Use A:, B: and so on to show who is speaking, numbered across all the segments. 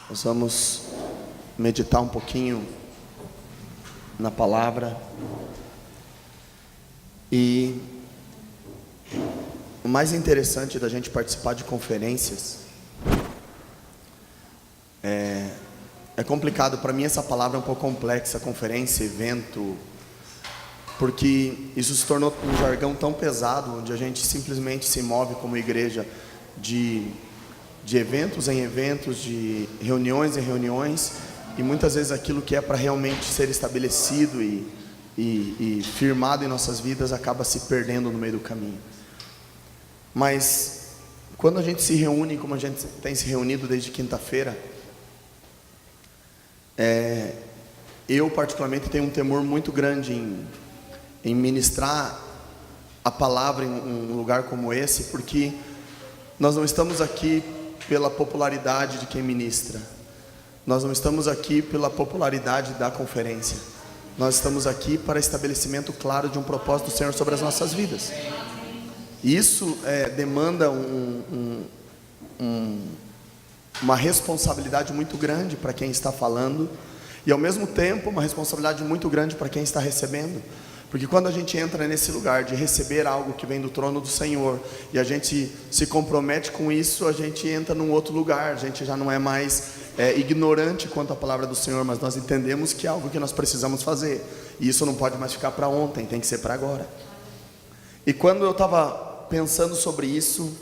A: Nós vamos meditar um pouquinho na palavra. E o mais interessante da gente participar de conferências é complicado. Para mim essa palavra é um pouco complexa, conferência, evento, porque isso se tornou um jargão tão pesado, onde a gente simplesmente se move como igreja de eventos em eventos, de reuniões em reuniões, e muitas vezes aquilo que é para realmente ser estabelecido e firmado em nossas vidas acaba se perdendo no meio do caminho. Mas quando a gente se reúne, como a gente tem se reunido desde quinta-feira, eu particularmente tenho um temor muito grande em ministrar a palavra em um lugar como esse, porque nós não estamos aqui pela popularidade de quem ministra, nós não estamos aqui pela popularidade da conferência, nós estamos aqui para estabelecimento claro de um propósito do Senhor sobre as nossas vidas. E isso demanda uma responsabilidade muito grande para quem está falando, e ao mesmo tempo uma responsabilidade muito grande para quem está recebendo. Porque quando a gente entra nesse lugar de receber algo que vem do trono do Senhor, e a gente se compromete com isso, a gente entra num outro lugar. A gente já não é mais ignorante quanto à palavra do Senhor, mas nós entendemos que é algo que nós precisamos fazer. E isso não pode mais ficar para ontem, tem que ser para agora. E quando eu estava pensando sobre isso,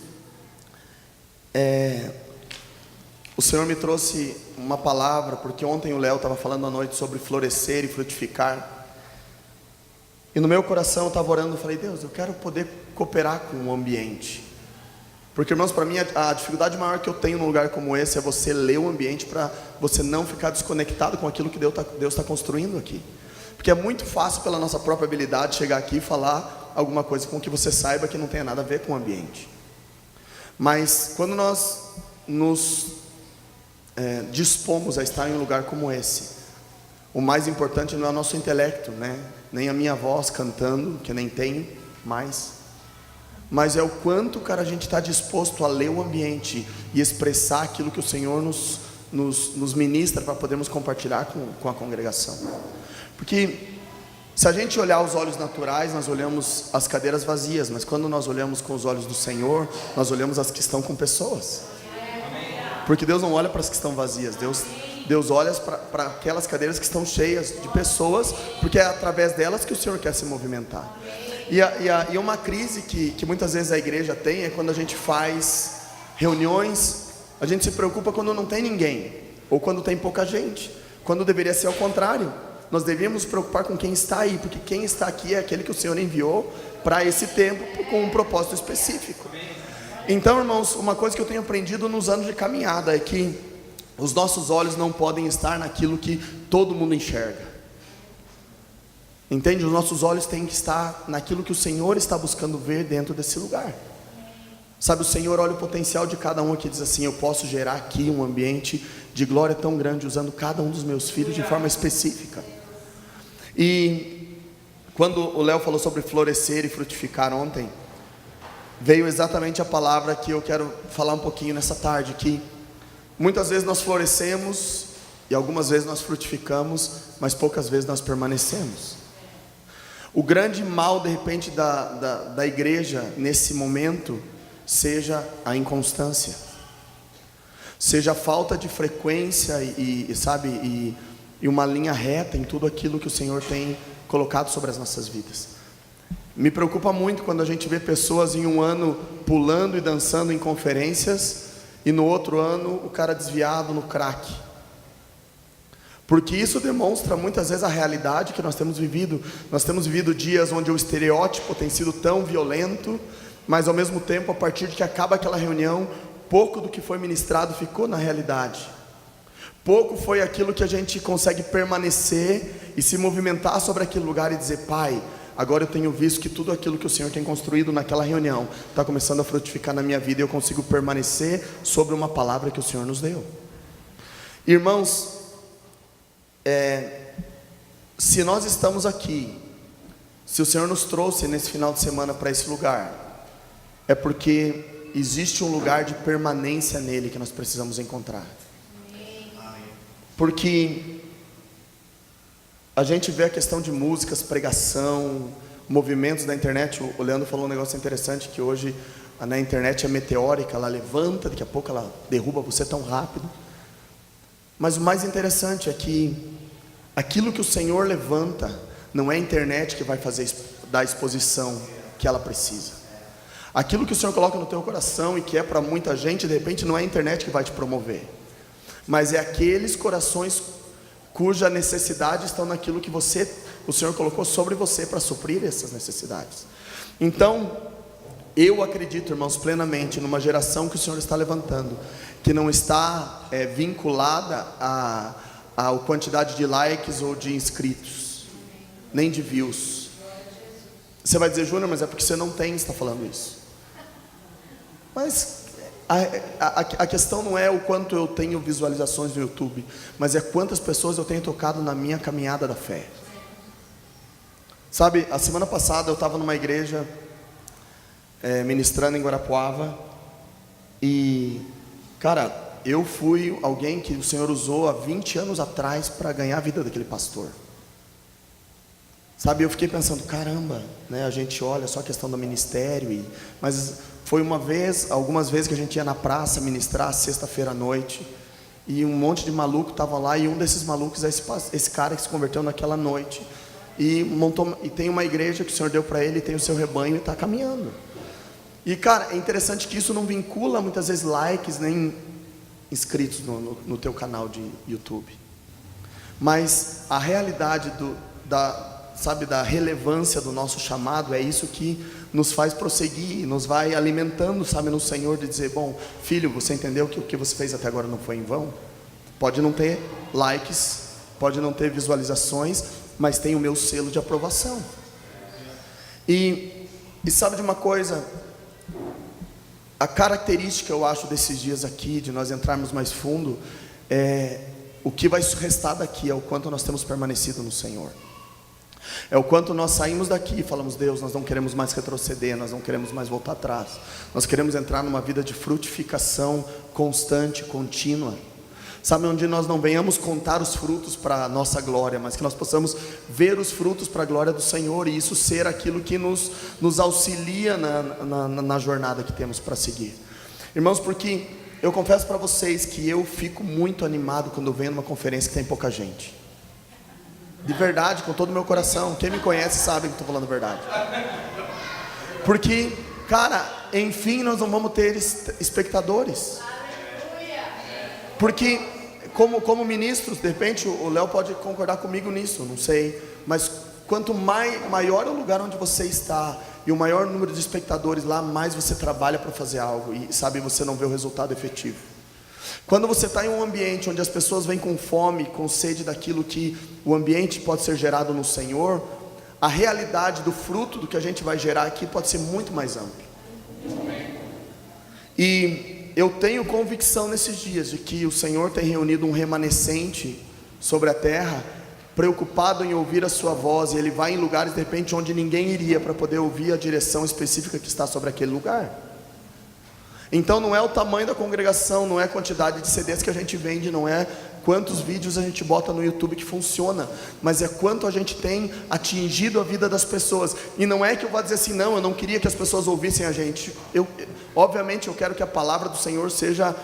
A: o Senhor me trouxe uma palavra, porque ontem o Léo estava falando à noite sobre florescer e frutificar. E no meu coração eu estava orando, eu falei: Deus, eu quero poder cooperar com o ambiente. Porque, irmãos, para mim a dificuldade maior que eu tenho num lugar como esse é você ler o ambiente, para você não ficar desconectado com aquilo que Deus está construindo aqui. Porque é muito fácil, pela nossa própria habilidade, chegar aqui e falar alguma coisa com que você saiba que não tenha nada a ver com o ambiente. Mas quando nós nos dispomos a estar em um lugar como esse, o mais importante não é o nosso intelecto, né? Nem a minha voz cantando, que eu nem tenho mais, mas é o quanto, cara, a gente está disposto a ler o ambiente e expressar aquilo que o Senhor nos ministra, para podermos compartilhar com a congregação. Porque se a gente olhar os olhos naturais, nós olhamos as cadeiras vazias, mas quando nós olhamos com os olhos do Senhor, nós olhamos as que estão com pessoas. Porque Deus não olha para as que estão vazias, Deus olha para aquelas cadeiras que estão cheias de pessoas, porque é através delas que o Senhor quer se movimentar. E uma crise que muitas vezes a igreja tem é quando a gente faz reuniões, a gente se preocupa quando não tem ninguém, ou quando tem pouca gente, quando deveria ser ao contrário. Nós deveríamos nos preocupar com quem está aí, porque quem está aqui é aquele que o Senhor enviou para esse tempo, com um propósito específico. Então, irmãos, uma coisa que eu tenho aprendido nos anos de caminhada é que os nossos olhos não podem estar naquilo que todo mundo enxerga. Entende? Os nossos olhos têm que estar naquilo que o Senhor está buscando ver dentro desse lugar. Sabe, o Senhor olha o potencial de cada um aqui e diz assim: eu posso gerar aqui um ambiente de glória tão grande, usando cada um dos meus filhos de forma específica. E quando o Léo falou sobre florescer e frutificar ontem, veio exatamente a palavra que eu quero falar um pouquinho nessa tarde, que muitas vezes nós florescemos e algumas vezes nós frutificamos, mas poucas vezes nós permanecemos. O grande mal, de repente, da igreja nesse momento, seja a inconstância, seja a falta de frequência e uma linha reta em tudo aquilo que o Senhor tem colocado sobre as nossas vidas. Me preocupa muito quando a gente vê pessoas em um ano pulando e dançando em conferências, e no outro ano o cara desviado no crack. Porque isso demonstra muitas vezes a realidade que nós temos vivido. Nós temos vivido dias onde o estereótipo tem sido tão violento, mas ao mesmo tempo, a partir de que acaba aquela reunião, pouco do que foi ministrado ficou na realidade. Pouco foi aquilo que a gente consegue permanecer e se movimentar sobre aquele lugar e dizer: Pai, agora eu tenho visto que tudo aquilo que o Senhor tem construído naquela reunião está começando a frutificar na minha vida, e eu consigo permanecer sobre uma palavra que o Senhor nos deu. Irmãos, se nós estamos aqui, se o Senhor nos trouxe nesse final de semana para esse lugar, é porque existe um lugar de permanência nele que nós precisamos encontrar. porque a gente vê a questão de músicas, pregação, movimentos da internet. O Leandro falou um negócio interessante, que hoje na internet é meteórica, ela levanta, daqui a pouco ela derruba você tão rápido. Mas o mais interessante é que aquilo que o Senhor levanta, não é a internet que vai dar a exposição que ela precisa. Aquilo que o Senhor coloca no teu coração e que é para muita gente, de repente não é a internet que vai te promover, mas é aqueles corações cuja necessidade estão naquilo que o Senhor colocou sobre você para suprir essas necessidades. Então, eu acredito, irmãos, plenamente numa geração que o Senhor está levantando, que não está vinculada à quantidade de likes ou de inscritos, nem de views. Você vai dizer, Júnior, mas é porque você não tem, está falando isso. Mas a questão não é o quanto eu tenho visualizações no YouTube, mas é quantas pessoas eu tenho tocado na minha caminhada da fé. Sabe, a semana passada eu estava numa igreja ministrando em Guarapuava, e cara, eu fui alguém que o Senhor usou há 20 anos atrás para ganhar a vida daquele pastor. Sabe, eu fiquei pensando, caramba, né, a gente olha só a questão do ministério, mas foi algumas vezes que a gente ia na praça ministrar, sexta-feira à noite, e um monte de maluco estava lá, e um desses malucos é esse cara que se converteu naquela noite, e tem uma igreja que o Senhor deu para ele, tem o seu rebanho e está caminhando. E cara, é interessante que isso não vincula muitas vezes likes, nem inscritos no teu canal de YouTube, mas a realidade da relevância do nosso chamado, é isso que nos faz prosseguir, nos vai alimentando, sabe, no Senhor, de dizer, bom, filho, você entendeu que o que você fez até agora não foi em vão? Pode não ter likes, pode não ter visualizações, mas tem o meu selo de aprovação. E sabe de uma coisa, a característica, eu acho, desses dias aqui, de nós entrarmos mais fundo, o que vai restar daqui é o quanto nós temos permanecido no Senhor. É o quanto nós saímos daqui e falamos, Deus, nós não queremos mais retroceder, nós não queremos mais voltar atrás, nós queremos entrar numa vida de frutificação constante, contínua, sabe, onde nós não venhamos contar os frutos para a nossa glória, mas que nós possamos ver os frutos para a glória do Senhor, e isso ser aquilo que nos auxilia na jornada que temos para seguir. Irmãos, porque eu confesso para vocês que eu fico muito animado quando eu venho numa conferência que tem pouca gente. De verdade, com todo o meu coração. Quem me conhece sabe que estou falando a verdade. Porque, cara, enfim, nós não vamos ter espectadores. Porque, como ministros, de repente, o Léo pode concordar comigo nisso, não sei. Mas quanto maior é o lugar onde você está, e o maior número de espectadores lá, mais você trabalha para fazer algo. E, sabe, você não vê o resultado efetivo. Quando você está em um ambiente onde as pessoas vêm com fome, com sede daquilo que o ambiente pode ser gerado no Senhor, a realidade do fruto do que a gente vai gerar aqui pode ser muito mais ampla. E eu tenho convicção nesses dias de que o Senhor tem reunido um remanescente sobre a terra, preocupado em ouvir a sua voz, e Ele vai em lugares de repente onde ninguém iria, para poder ouvir a direção específica que está sobre aquele lugar. Então não é o tamanho da congregação, não é a quantidade de CDs que a gente vende, não é quantos vídeos a gente bota no YouTube que funciona, mas é quanto a gente tem atingido a vida das pessoas. E não é que eu vou dizer assim, não, eu não queria que as pessoas ouvissem a gente. Obviamente eu quero que a palavra do Senhor seja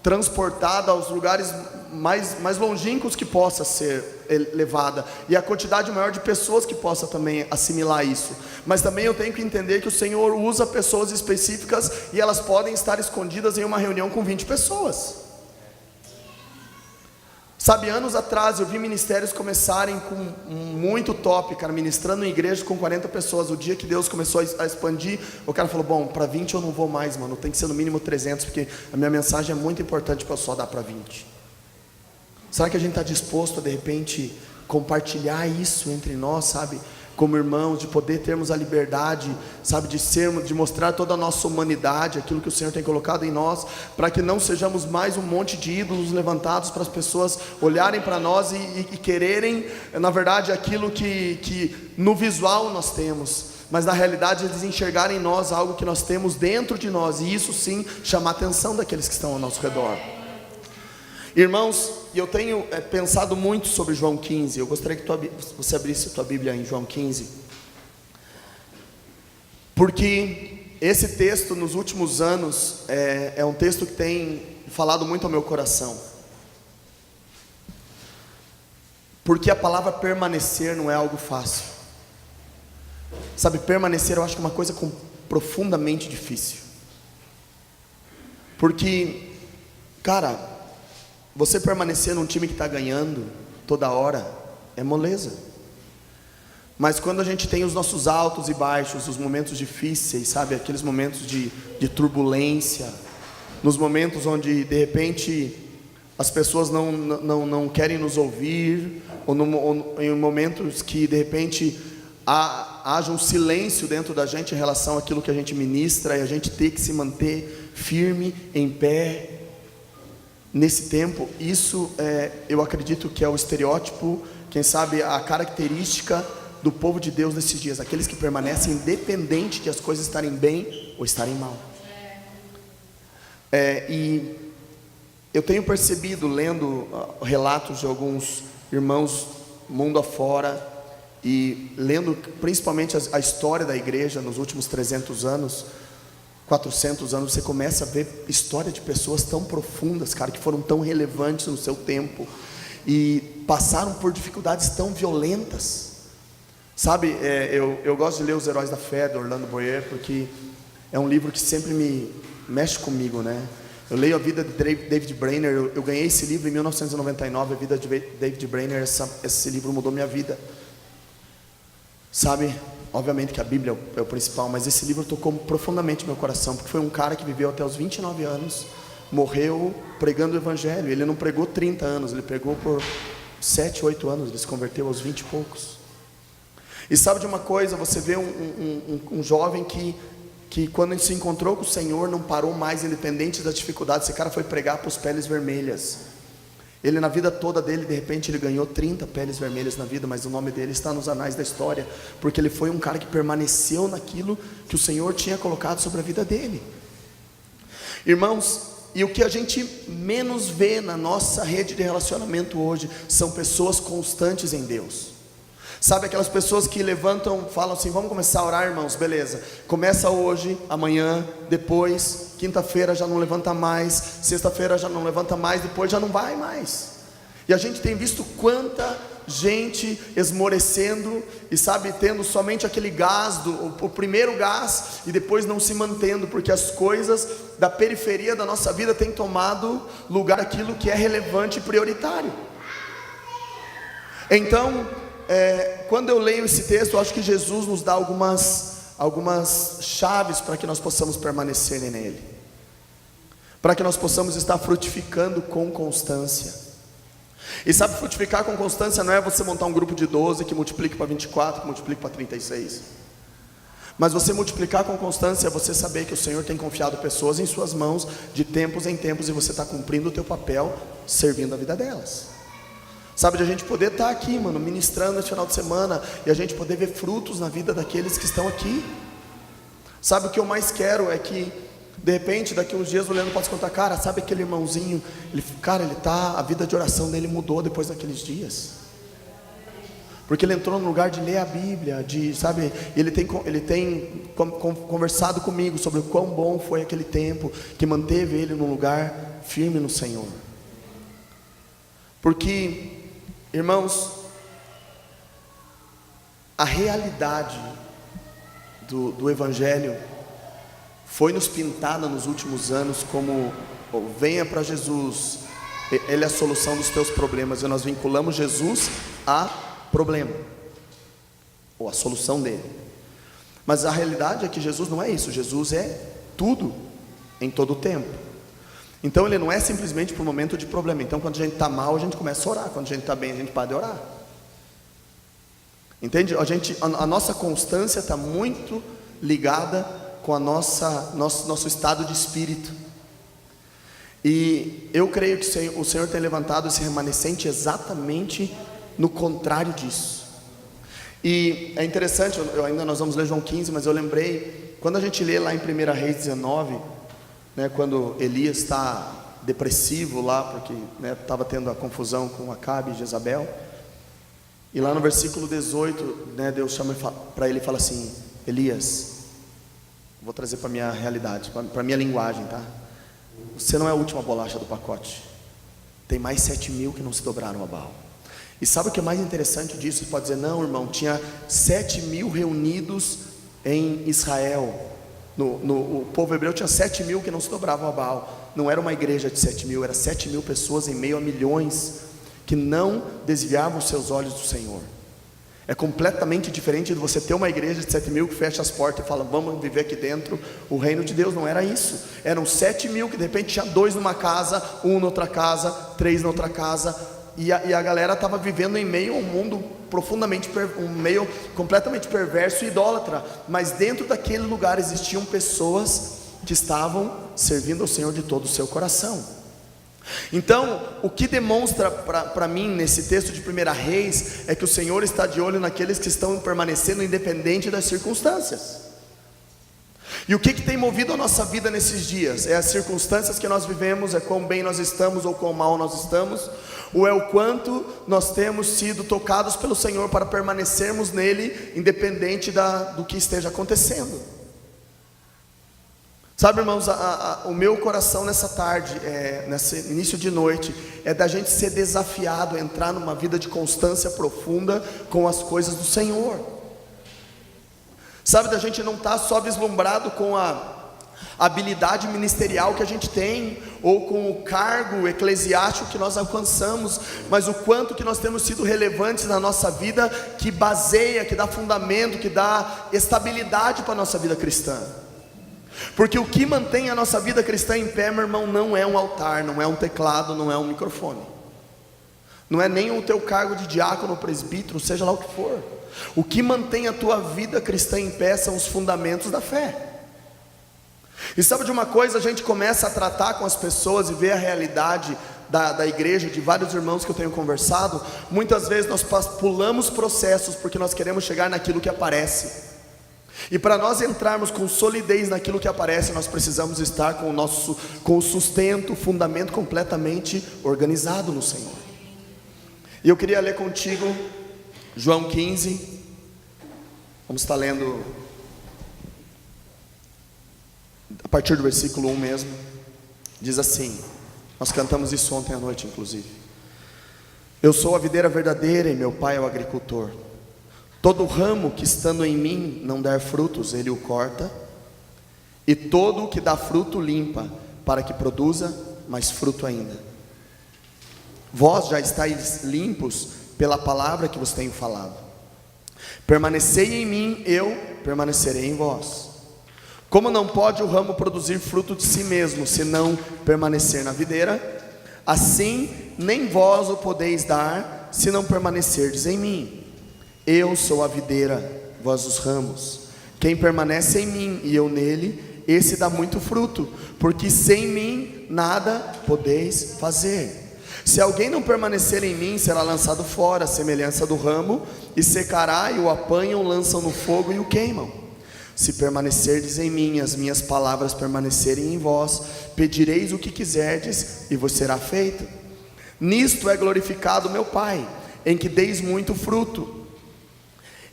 A: transportada aos lugares mais longínquos que possa ser levada, e a quantidade maior de pessoas que possa também assimilar isso. Mas também eu tenho que entender que o Senhor usa pessoas específicas, e elas podem estar escondidas em uma reunião com 20 pessoas. Sabe, anos atrás eu vi ministérios começarem com muito top, cara, ministrando em igreja com 40 pessoas. O dia que Deus começou a expandir, o cara falou, bom, para 20 eu não vou mais, mano, tem que ser no mínimo 300, porque a minha mensagem é muito importante para eu só dar para 20. Será que a gente está disposto a, de repente, compartilhar isso entre nós, sabe, como irmãos, de poder termos a liberdade, sabe, de mostrar toda a nossa humanidade, aquilo que o Senhor tem colocado em nós, para que não sejamos mais um monte de ídolos levantados para as pessoas olharem para nós e quererem, na verdade, aquilo que no visual nós temos, mas na realidade eles enxergarem em nós algo que nós temos dentro de nós, e isso sim chamar a atenção daqueles que estão ao nosso redor. Irmãos, eu tenho pensado muito sobre João 15. Eu gostaria que você abrisse a tua Bíblia em João 15. Porque esse texto, nos últimos anos, é um texto que tem falado muito ao meu coração. Porque a palavra permanecer não é algo fácil. Sabe, permanecer eu acho que é uma coisa profundamente difícil. Porque, cara, você permanecer num time que está ganhando toda hora é moleza. Mas quando a gente tem os nossos altos e baixos, os momentos difíceis, sabe, aqueles momentos de turbulência, nos momentos onde de repente as pessoas não querem nos ouvir, ou em momentos que de repente haja um silêncio dentro da gente em relação àquilo que a gente ministra, e a gente ter que se manter firme, em pé, nesse tempo. Isso eu acredito que é o estereótipo, quem sabe a característica do povo de Deus nesses dias, aqueles que permanecem independente de as coisas estarem bem ou estarem mal. E eu tenho percebido, lendo relatos de alguns irmãos mundo afora, e lendo principalmente a história da igreja nos últimos 300 anos, 400 anos, você começa a ver história de pessoas tão profundas, cara, que foram tão relevantes no seu tempo, e passaram por dificuldades tão violentas, sabe. Eu gosto de ler Os Heróis da Fé, do Orlando Boyer, porque é um livro que sempre me mexe comigo, né. Eu leio a vida de David Brainerd, eu ganhei esse livro em 1999, a vida de David Brainerd, esse livro mudou minha vida, sabe. Obviamente que a Bíblia é o principal, mas esse livro tocou profundamente meu coração, porque foi um cara que viveu até os 29 anos, morreu pregando o Evangelho. Ele não pregou 30 anos, ele pregou por 7, 8 anos, ele se converteu aos 20 e poucos. E sabe de uma coisa, você vê um jovem que quando ele se encontrou com o Senhor, não parou mais, independente das dificuldades. Esse cara foi pregar para os peles vermelhas. Ele, na vida toda dele, de repente ele ganhou 30 peles vermelhas na vida, mas o nome dele está nos anais da história, porque ele foi um cara que permaneceu naquilo que o Senhor tinha colocado sobre a vida dele. Irmãos, e o que a gente menos vê na nossa rede de relacionamento hoje são pessoas constantes em Deus. Sabe, aquelas pessoas que levantam, falam assim: vamos começar a orar, irmãos, beleza, começa hoje, amanhã, depois, quinta-feira já não levanta mais, sexta-feira já não levanta mais, depois já não vai mais. E a gente tem visto quanta gente esmorecendo, e sabe, tendo somente aquele gás, o primeiro gás, e depois não se mantendo, porque as coisas da periferia da nossa vida têm tomado lugar aquilo que é relevante e prioritário. Então, quando eu leio esse texto, eu acho que Jesus nos dá algumas chaves para que nós possamos permanecer nele, para que nós possamos estar frutificando com constância. E sabe, frutificar com constância não é você montar um grupo de 12 que multiplique para 24, que multiplique para 36. Mas você multiplicar com constância é você saber que o Senhor tem confiado pessoas em suas mãos, de tempos em tempos, e você está cumprindo o teu papel, servindo a vida delas. Sabe, de a gente poder estar aqui, mano, ministrando esse final de semana, e a gente poder ver frutos na vida daqueles que estão aqui. Sabe, o que eu mais quero é que, de repente, daqui uns dias o Leandro possa contar: cara, sabe aquele irmãozinho, a vida de oração dele mudou depois daqueles dias, porque ele entrou no lugar de ler a Bíblia, sabe, ele tem conversado comigo sobre o quão bom foi aquele tempo, que manteve ele num lugar firme no Senhor. Porque, irmãos, a realidade do Evangelho foi nos pintada nos últimos anos como: venha para Jesus, Ele é a solução dos teus problemas, e nós vinculamos Jesus a problema, ou a solução dele. Mas a realidade é que Jesus não é isso, Jesus é tudo, em todo o tempo. Então ele não é simplesmente para o momento de problema. Então quando a gente está mal, a gente começa a orar, quando a gente está bem, a gente para de orar. Entende? A nossa constância está muito ligada com a nosso estado de espírito. E eu creio que o Senhor tem levantado esse remanescente exatamente no contrário disso. E é interessante, nós vamos ler João 15, mas eu lembrei, quando a gente lê lá em 1 Reis 19, né, quando Elias está depressivo lá, porque estava tendo a confusão com Acabe e Jezabel. E lá no versículo 18, Deus chama para ele e fala assim: Elias, vou trazer para a minha realidade, para a minha linguagem, tá? Você não é a última bolacha do pacote. Tem mais 7.000 que não se dobraram a Baal. E sabe o que é mais interessante disso? Você pode dizer: não, irmão, tinha 7.000 reunidos em Israel. O povo hebreu tinha 7.000 que não se dobravam a Baal. Não era uma igreja de 7.000, era 7.000 pessoas em meio a milhões que não desviavam os seus olhos do Senhor. É completamente diferente de você ter uma igreja de 7.000 que fecha as portas e fala: vamos viver aqui dentro o reino de Deus. Não era isso. Eram 7.000 que de repente tinha 2 numa casa, 1 noutra casa, 3 na outra casa, e a galera estava vivendo em meio a um mundo profundamente, um meio completamente perverso e idólatra. Mas dentro daquele lugar existiam pessoas que estavam servindo ao Senhor de todo o seu coração. Então, o que demonstra para mim nesse texto de 1 Reis é que o Senhor está de olho naqueles que estão permanecendo independente das circunstâncias. E o que tem movido a nossa vida nesses dias? É as circunstâncias que nós vivemos, é quão bem nós estamos ou quão mal nós estamos, ou é o quanto nós temos sido tocados pelo Senhor para permanecermos nele, independente do que esteja acontecendo. Sabe, irmãos, o meu coração nessa tarde, nesse início de noite, é da gente ser desafiado a entrar numa vida de constância profunda com as coisas do Senhor. Sabe, da gente não estar só vislumbrado com a habilidade ministerial que a gente tem, ou com o cargo eclesiástico que nós alcançamos, mas o quanto que nós temos sido relevantes na nossa vida, que baseia, que dá fundamento, que dá estabilidade para a nossa vida cristã. Porque o que mantém a nossa vida cristã em pé, meu irmão, não é um altar, não é um teclado, não é um microfone, não é nem o teu cargo de diácono, presbítero, seja lá o que for. O que mantém a tua vida cristã em pé são os fundamentos da fé. E sabe de uma coisa? A gente começa a tratar com as pessoas e ver a realidade da igreja, de vários irmãos que eu tenho conversado. Muitas vezes nós pulamos processos porque nós queremos chegar naquilo que aparece. E para nós entrarmos com solidez naquilo que aparece, nós precisamos estar com o sustento, o fundamento completamente organizado no Senhor. E eu queria ler contigo João 15. Vamos estar lendo a partir do versículo 1 mesmo. Diz assim, nós cantamos isso ontem à noite inclusive: eu sou a videira verdadeira e meu pai é o agricultor. Todo ramo que estando em mim não der frutos, ele o corta, e todo o que dá fruto limpa, para que produza mais fruto ainda. Vós já estáis limpos pela palavra que vos tenho falado. Permanecei em mim, eu permanecerei em vós. Como não pode o ramo produzir fruto de si mesmo, se não permanecer na videira, assim nem vós o podeis dar, se não permanecerdes em mim. Eu sou a videira, vós os ramos. Quem permanece em mim e eu nele, esse dá muito fruto, porque sem mim nada podeis fazer. Se alguém não permanecer em mim, será lançado fora, à semelhança do ramo, e secará, e o apanham, lançam no fogo e o queimam. Se permanecerdes em mim, as minhas palavras permanecerem em vós, pedireis o que quiserdes, e vos será feito. Nisto é glorificado meu Pai, em que deis muito fruto,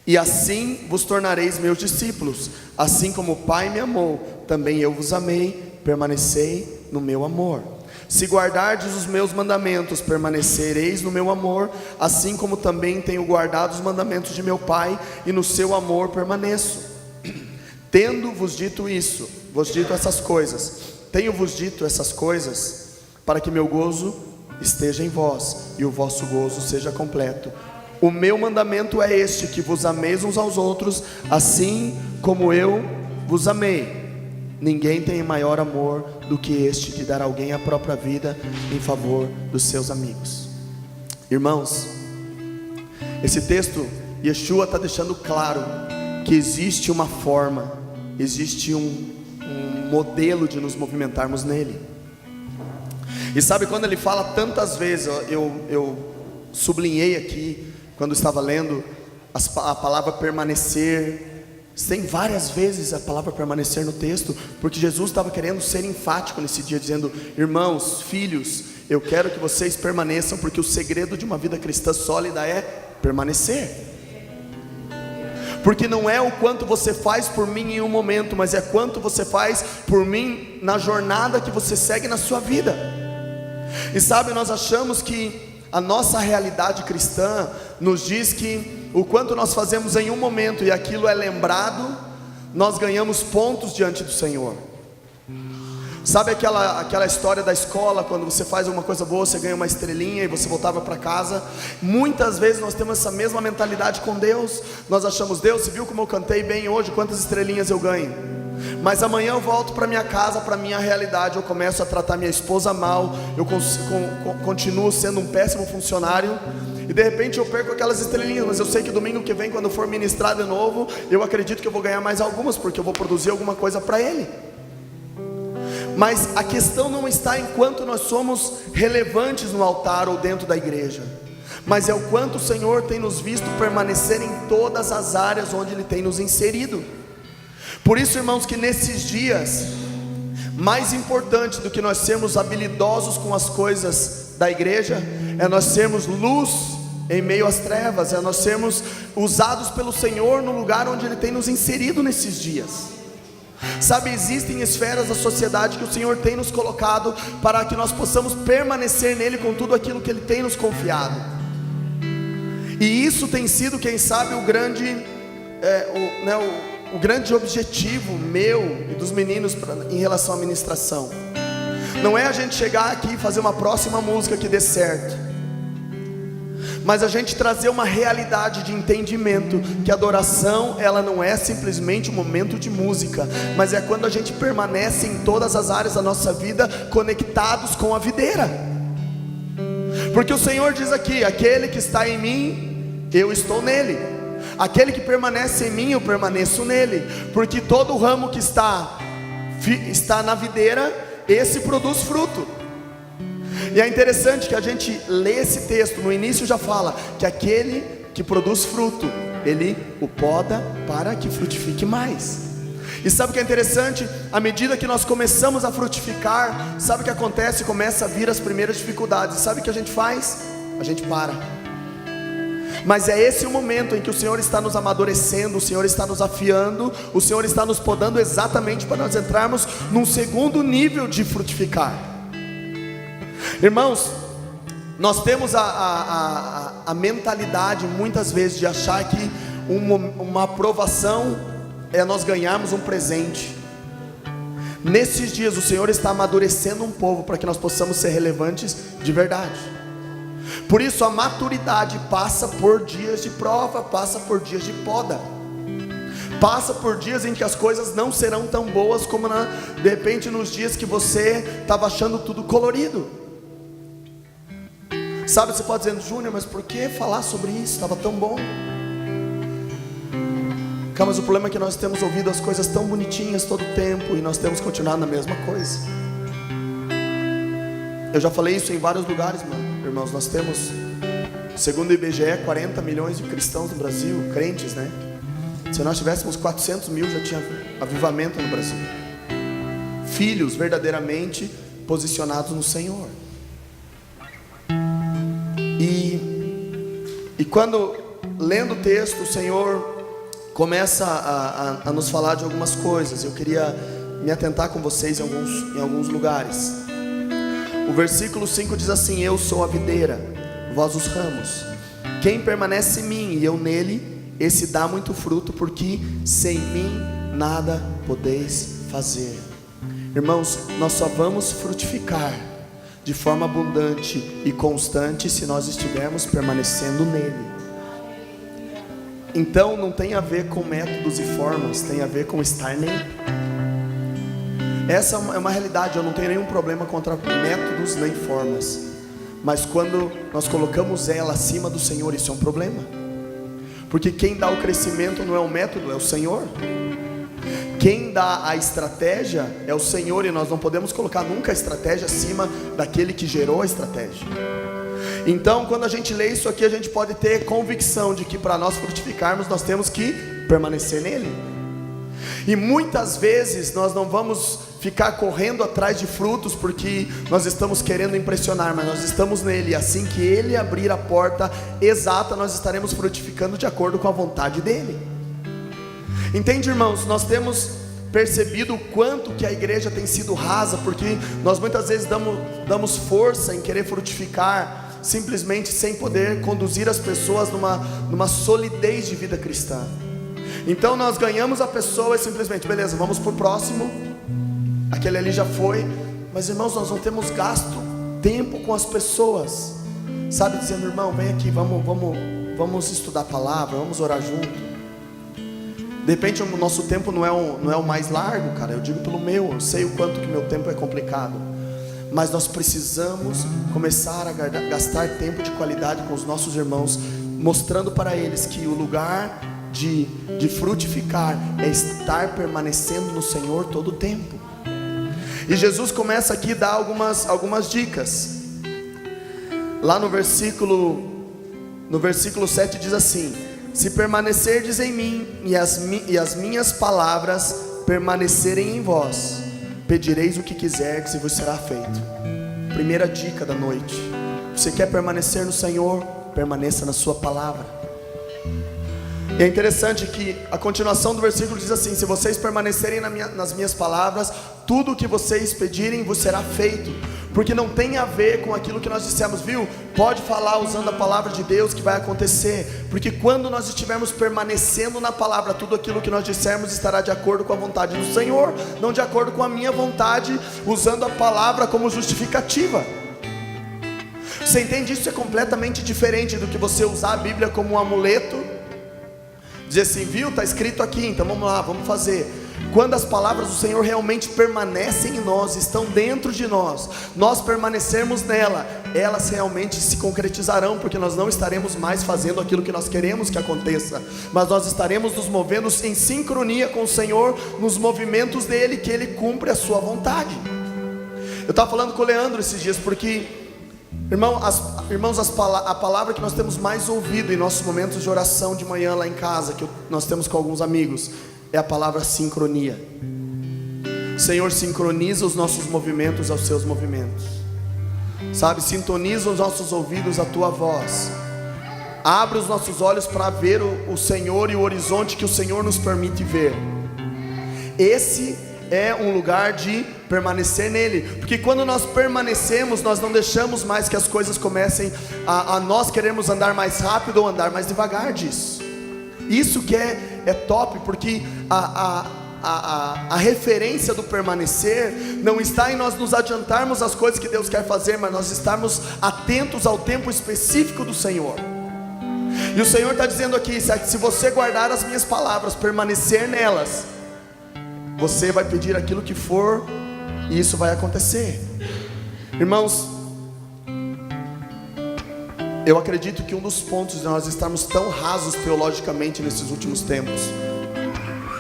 A: e assim vos tornareis meus discípulos. Assim como o Pai me amou, também eu vos amei, permanecei no meu amor. Se guardardes os meus mandamentos, permanecereis no meu amor, assim como também tenho guardado os mandamentos de meu Pai, e no seu amor permaneço. Tendo-vos dito isso, vos dito essas coisas, tenho-vos dito essas coisas, para que meu gozo esteja em vós, e o vosso gozo seja completo. O meu mandamento é este, que vos ameis uns aos outros, assim como eu vos amei. Ninguém tem maior amor do que este, de dar a alguém a própria vida em favor dos seus amigos. Irmãos, esse texto, Yeshua está deixando claro que existe uma forma, existe um modelo de nos movimentarmos nele. E sabe, quando ele fala tantas vezes, eu sublinhei aqui, quando estava lendo a palavra permanecer, Tem várias vezes a palavra permanecer no texto, porque Jesus estava querendo ser enfático nesse dia, dizendo: irmãos, filhos, eu quero que vocês permaneçam, porque o segredo de uma vida cristã sólida é permanecer. Porque não é o quanto você faz por mim em um momento, mas é quanto você faz por mim na jornada que você segue na sua vida. E sabe, nós achamos que a nossa realidade cristã nos diz que o quanto nós fazemos em um momento e aquilo é lembrado, nós ganhamos pontos diante do Senhor. Sabe aquela história da escola, quando você faz alguma coisa boa, você ganha uma estrelinha e você voltava para casa? Muitas vezes nós temos essa mesma mentalidade com Deus. Nós achamos: Deus, você viu como eu cantei bem hoje, quantas estrelinhas eu ganho? Mas amanhã eu volto para minha casa, para minha realidade, eu começo a tratar minha esposa mal, eu continuo sendo um péssimo funcionário, e de repente eu perco aquelas estrelinhas. Mas eu sei que domingo que vem, quando eu for ministrar de novo, eu acredito que eu vou ganhar mais algumas, porque eu vou produzir alguma coisa para Ele. Mas a questão não está em quanto nós somos relevantes no altar ou dentro da igreja, mas é o quanto o Senhor tem nos visto permanecer em todas as áreas onde Ele tem nos inserido. Por isso, irmãos, que nesses dias, mais importante do que nós sermos habilidosos com as coisas da igreja, é nós sermos luz em meio às trevas, é nós sermos usados pelo Senhor no lugar onde Ele tem nos inserido nesses dias. Sabe, existem esferas da sociedade que o Senhor tem nos colocado para que nós possamos permanecer nele com tudo aquilo que Ele tem nos confiado. E isso tem sido, quem sabe, o grande objetivo meu e dos meninos em relação à ministração. Não é a gente chegar aqui e fazer uma próxima música que dê certo, mas a gente trazer uma realidade de entendimento, que a adoração, ela não é simplesmente um momento de música, mas é quando a gente permanece em todas as áreas da nossa vida, conectados com a videira. Porque o Senhor diz aqui: aquele que está em mim, eu estou nele. Aquele que permanece em mim, eu permaneço nele. Porque todo ramo que está na videira, esse produz fruto. E é interessante que a gente lê esse texto, no início já fala que aquele que produz fruto, Ele o poda para que frutifique mais. E sabe o que é interessante? À medida que nós começamos a frutificar, sabe o que acontece? Começa a vir as primeiras dificuldades. E sabe o que a gente faz? A gente para. Mas é esse o momento em que o Senhor está nos amadurecendo, o Senhor está nos afiando, o Senhor está nos podando, exatamente para nós entrarmos num segundo nível de frutificar. Irmãos, nós temos a mentalidade muitas vezes de achar que uma aprovação é nós ganharmos um presente. Nesses dias o Senhor está amadurecendo um povo para que nós possamos ser relevantes de verdade. Por isso a maturidade passa por dias de prova, passa por dias de poda, passa por dias em que as coisas não serão tão boas como de repente nos dias que você estava achando tudo colorido. Sabe, você pode dizer: Júnior, mas por que falar sobre isso? Estava tão bom. Mas o problema é que nós temos ouvido as coisas tão bonitinhas todo o tempo, e nós temos continuado na mesma coisa. Eu já falei isso em vários lugares, irmãos. Nós temos, segundo o IBGE, 40 milhões de cristãos no Brasil, crentes, né? Se nós tivéssemos 400 mil, já tinha avivamento no Brasil. Filhos verdadeiramente posicionados no Senhor. E quando, lendo o texto, o Senhor começa a nos falar de algumas coisas. Eu queria me atentar com vocês em alguns lugares. O versículo 5 diz assim: eu sou a videira, vós os ramos. Quem permanece em mim e eu nele, esse dá muito fruto, porque sem mim nada podeis fazer. Irmãos, nós só vamos frutificar de forma abundante e constante se nós estivermos permanecendo nele. Então não tem a ver com métodos e formas, tem a ver com estar nele. Essa é uma realidade. Eu não tenho nenhum problema contra métodos nem formas, mas quando nós colocamos ela acima do Senhor, isso é um problema. Porque quem dá o crescimento não é o método, é o Senhor. Quem dá a estratégia é o Senhor, e nós não podemos colocar nunca a estratégia acima daquele que gerou a estratégia. Então, quando a gente lê isso aqui, a gente pode ter convicção de que para nós frutificarmos, nós temos que permanecer nele. E muitas vezes nós não vamos ficar correndo atrás de frutos porque nós estamos querendo impressionar, mas nós estamos nele, e assim que ele abrir a porta exata, nós estaremos frutificando de acordo com a vontade dele. Entende, irmãos? Nós temos percebido o quanto que a igreja tem sido rasa, porque nós muitas vezes damos força em querer frutificar, simplesmente sem poder conduzir as pessoas numa solidez de vida cristã. Então nós ganhamos a pessoa e simplesmente, beleza, vamos para o próximo, aquele ali já foi. Mas irmãos, nós não temos gasto tempo com as pessoas, sabe, dizendo, irmão, vem aqui, vamos estudar a palavra, vamos orar junto. De repente o nosso tempo não é o mais largo, cara, eu digo pelo meu, eu sei o quanto que meu tempo é complicado, mas nós precisamos começar a gastar tempo de qualidade com os nossos irmãos, mostrando para eles que o lugar de frutificar é estar permanecendo no Senhor todo o tempo. E Jesus começa aqui a dar algumas dicas. Lá no versículo 7 diz assim: se permanecerdes em mim e as minhas palavras permanecerem em vós, pedireis o que quiserdes e vos será feito. Primeira dica da noite: você quer permanecer no Senhor? Permaneça na sua palavra. E é interessante que a continuação do versículo diz assim: se vocês permanecerem nas minhas palavras, tudo o que vocês pedirem vos será feito. Porque não tem a ver com aquilo que nós dissemos, viu? Pode falar usando a palavra de Deus que vai acontecer. Porque quando nós estivermos permanecendo na palavra, tudo aquilo que nós dissermos estará de acordo com a vontade do Senhor, não de acordo com a minha vontade, usando a palavra como justificativa. Você entende? Isso é completamente diferente do que você usar a Bíblia como um amuleto, dizer assim, viu, está escrito aqui, então vamos lá, vamos fazer. Quando as palavras do Senhor realmente permanecem em nós, estão dentro de nós, nós permanecermos nela, elas realmente se concretizarão, porque nós não estaremos mais fazendo aquilo que nós queremos que aconteça, mas nós estaremos nos movendo em sincronia com o Senhor, nos movimentos dele, que ele cumpre a sua vontade. Eu estava falando com o Leandro esses dias, porque irmãos, a palavra que nós temos mais ouvido em nossos momentos de oração de manhã lá em casa, que nós temos com alguns amigos, é a palavra sincronia. Senhor, sincroniza os nossos movimentos aos seus movimentos, sabe, sintoniza os nossos ouvidos à tua voz, abre os nossos olhos para ver o Senhor e o horizonte que o Senhor nos permite ver. Esse é um lugar de permanecer nele, porque quando nós permanecemos, nós não deixamos mais que as coisas comecem a nós queremos andar mais rápido ou andar mais devagar disso. Isso que é top, porque a referência do permanecer não está em nós nos adiantarmos as coisas que Deus quer fazer, mas nós estarmos atentos ao tempo específico do Senhor. E o Senhor está dizendo aqui, se você guardar as minhas palavras, permanecer nelas, você vai pedir aquilo que for, e isso vai acontecer. Irmãos, eu acredito que um dos pontos de nós estarmos tão rasos teologicamente nesses últimos tempos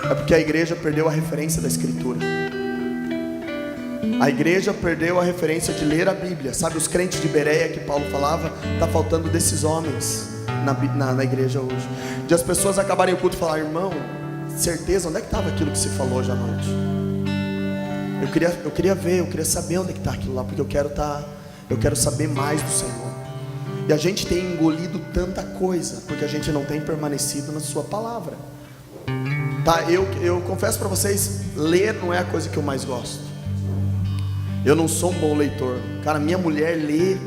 A: é porque a igreja perdeu a referência da Escritura. A igreja perdeu a referência de ler a Bíblia. Sabe, os crentes de Bereia que Paulo falava, está faltando desses homens na igreja hoje. De as pessoas acabarem o culto e falar, irmão, certeza, onde é que estava aquilo que se falou hoje à noite? Eu queria ver, eu queria saber onde é que está aquilo lá, porque eu quero saber mais do Senhor. E a gente tem engolido tanta coisa, porque a gente não tem permanecido na sua palavra. Tá, eu confesso para vocês, ler não é a coisa que eu mais gosto. Eu não sou um bom leitor. Cara, minha mulher lê,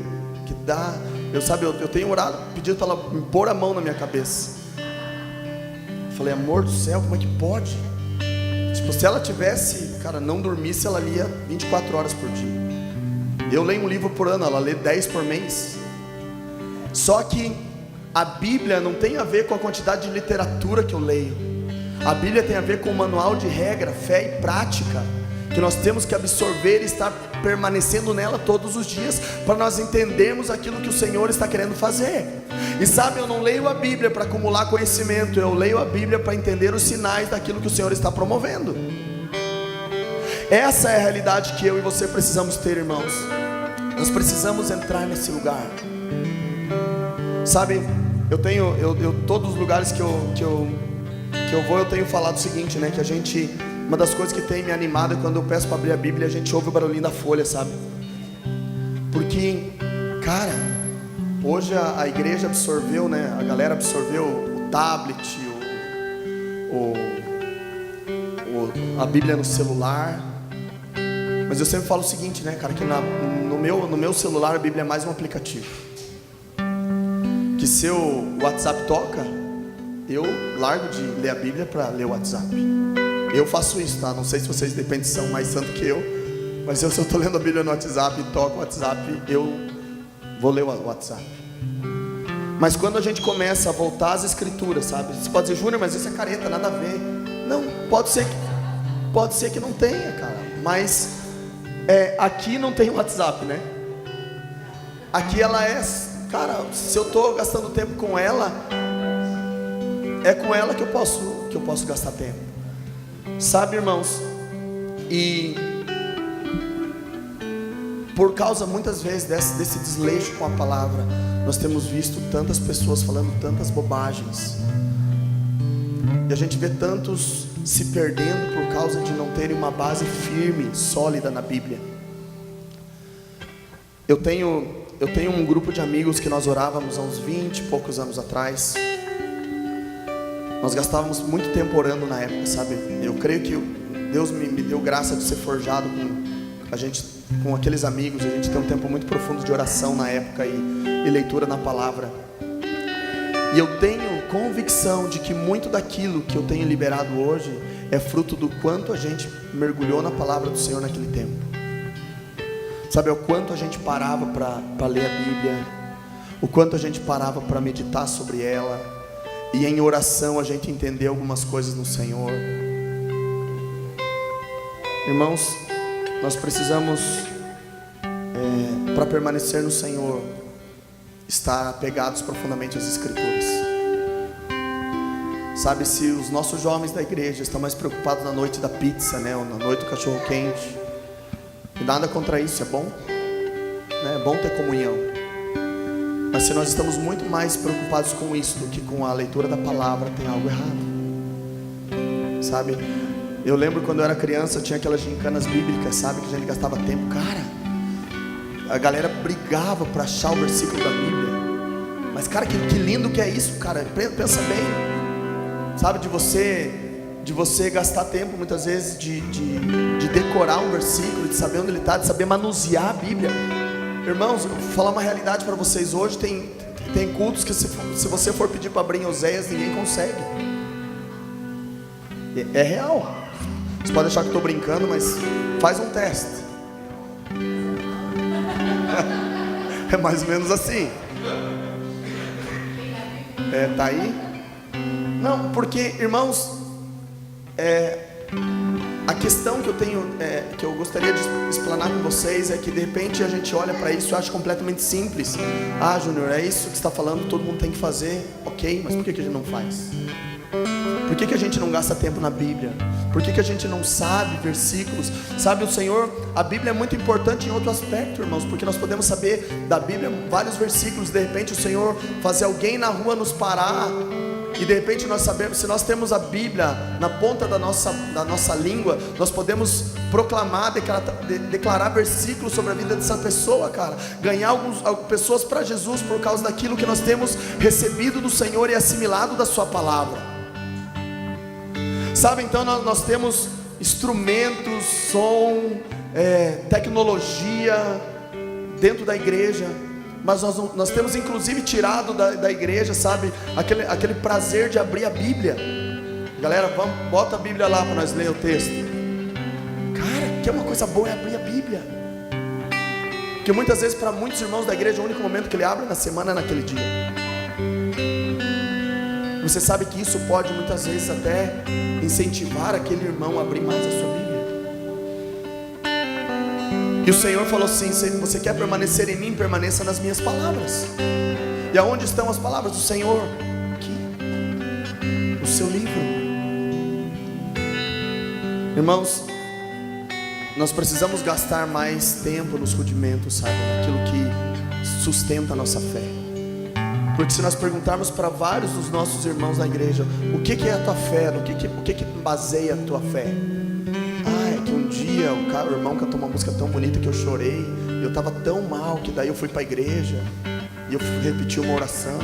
A: que dá, eu tenho orado, pedido para ela me pôr a mão na minha cabeça. Falei, amor do céu, como é que pode? Tipo, se ela tivesse, cara, não dormisse, ela lia 24 horas por dia. Eu leio um livro por ano, ela lê 10 por mês. Só que a Bíblia não tem a ver com a quantidade de literatura que eu leio. A Bíblia tem a ver com o manual de regra, fé e prática, que nós temos que absorver e estar permanecendo nela todos os dias, para nós entendermos aquilo que o Senhor está querendo fazer. E sabe, eu não leio a Bíblia para acumular conhecimento, eu leio a Bíblia para entender os sinais daquilo que o Senhor está promovendo. Essa é a realidade que eu e você precisamos ter, irmãos. Nós precisamos entrar nesse lugar. Sabe, todos os lugares que eu que eu vou, eu tenho falado o seguinte, né? Que a gente, uma das coisas que tem me animado é quando eu peço para abrir a Bíblia, a gente ouve o barulhinho da folha, sabe? Porque, cara, hoje a igreja absorveu, né? A galera absorveu o tablet, a Bíblia no celular. Mas eu sempre falo o seguinte, né, cara, que no meu celular a Bíblia é mais um aplicativo. Que se o WhatsApp toca, eu largo de ler a Bíblia para ler o WhatsApp. Eu faço isso, tá? Não sei se vocês de repente são mais santos que eu, mas se eu estou lendo a Bíblia no WhatsApp e toco o WhatsApp, eu vou ler o WhatsApp. Mas quando a gente começa a voltar às escrituras, sabe? Você pode dizer, Júnior, mas isso é careta, nada a ver. Não, pode ser que não tenha, cara. Mas aqui não tem WhatsApp, né? Aqui ela é, cara, se eu estou gastando tempo com ela, é com ela que eu posso gastar tempo. Sabe, irmãos? E por causa muitas vezes desse desleixo com a palavra, nós temos visto tantas pessoas falando tantas bobagens. E a gente vê tantos se perdendo por causa de não terem uma base firme, sólida na Bíblia. Eu tenho um grupo de amigos que nós orávamos há uns 20 e poucos anos atrás. Nós gastávamos muito tempo orando na época, sabe? Eu creio que Deus me deu graça de ser forjado com aqueles amigos. A gente tem um tempo muito profundo de oração na época e leitura na palavra. E eu tenho convicção de que muito daquilo que eu tenho liberado hoje é fruto do quanto a gente mergulhou na palavra do Senhor naquele tempo. Sabe, o quanto a gente parava para ler a Bíblia, o quanto a gente parava para meditar sobre ela, e em oração a gente entender algumas coisas no Senhor. Irmãos, nós precisamos, para permanecer no Senhor, estar apegados profundamente às Escrituras. Sabe, se os nossos jovens da igreja estão mais preocupados na noite da pizza, né, ou na noite do cachorro quente, e nada contra isso, é bom, né, é bom ter comunhão. Mas se nós estamos muito mais preocupados com isso do que com a leitura da palavra, tem algo errado. Sabe, eu lembro quando eu era criança, tinha aquelas gincanas bíblicas, sabe, que a gente gastava tempo, cara, a galera brigava para achar o versículo da Bíblia. Mas cara, que lindo que é isso, cara, pensa bem, sabe, de você gastar tempo muitas vezes de decorar um versículo, de saber onde ele está, de saber manusear a Bíblia. Irmãos, eu vou falar uma realidade para vocês hoje. Tem cultos que se você for pedir para abrir em Oséias, ninguém consegue. É real. Você pode achar que estou brincando, mas faz um teste. É mais ou menos assim. Tá aí? Não, porque, irmãos, a questão que eu tenho, que eu gostaria de explanar com vocês, é que de repente a gente olha para isso e acha completamente simples. Ah, Júnior, é isso que você está falando, todo mundo tem que fazer. Ok, mas por que a gente não faz? Por que a gente não gasta tempo na Bíblia? Por que a gente não sabe versículos? Sabe, o Senhor, a Bíblia é muito importante em outro aspecto, irmãos, porque nós podemos saber da Bíblia vários versículos. De repente o Senhor fazer alguém na rua nos parar, e de repente nós sabemos, se nós temos a Bíblia na ponta da nossa língua, nós podemos proclamar, declarar versículos sobre a vida dessa pessoa, cara. Ganhar algumas pessoas para Jesus por causa daquilo que nós temos recebido do Senhor e assimilado da sua palavra. Sabe, então nós temos instrumentos, som, tecnologia dentro da igreja. Mas nós temos inclusive tirado da igreja, sabe, aquele prazer de abrir a Bíblia. Galera, bota a Bíblia lá para nós ler o texto. Cara, que é uma coisa boa é abrir a Bíblia. Porque muitas vezes para muitos irmãos da igreja, o único momento que ele abre na semana é naquele dia. Você sabe que isso pode muitas vezes até incentivar aquele irmão a abrir mais a sua Bíblia. E o Senhor falou assim: se você quer permanecer em mim, permaneça nas minhas palavras. E aonde estão as palavras do Senhor? Aqui, no seu livro. Irmãos, nós precisamos gastar mais tempo nos rudimentos, sabe, naquilo que sustenta a nossa fé. Porque se nós perguntarmos para vários dos nossos irmãos na igreja, o que é a tua fé? O que baseia a tua fé? Ah, é que um dia o irmão cantou uma música tão bonita que eu chorei. Eu estava tão mal que daí eu fui para a igreja e eu repeti uma oração.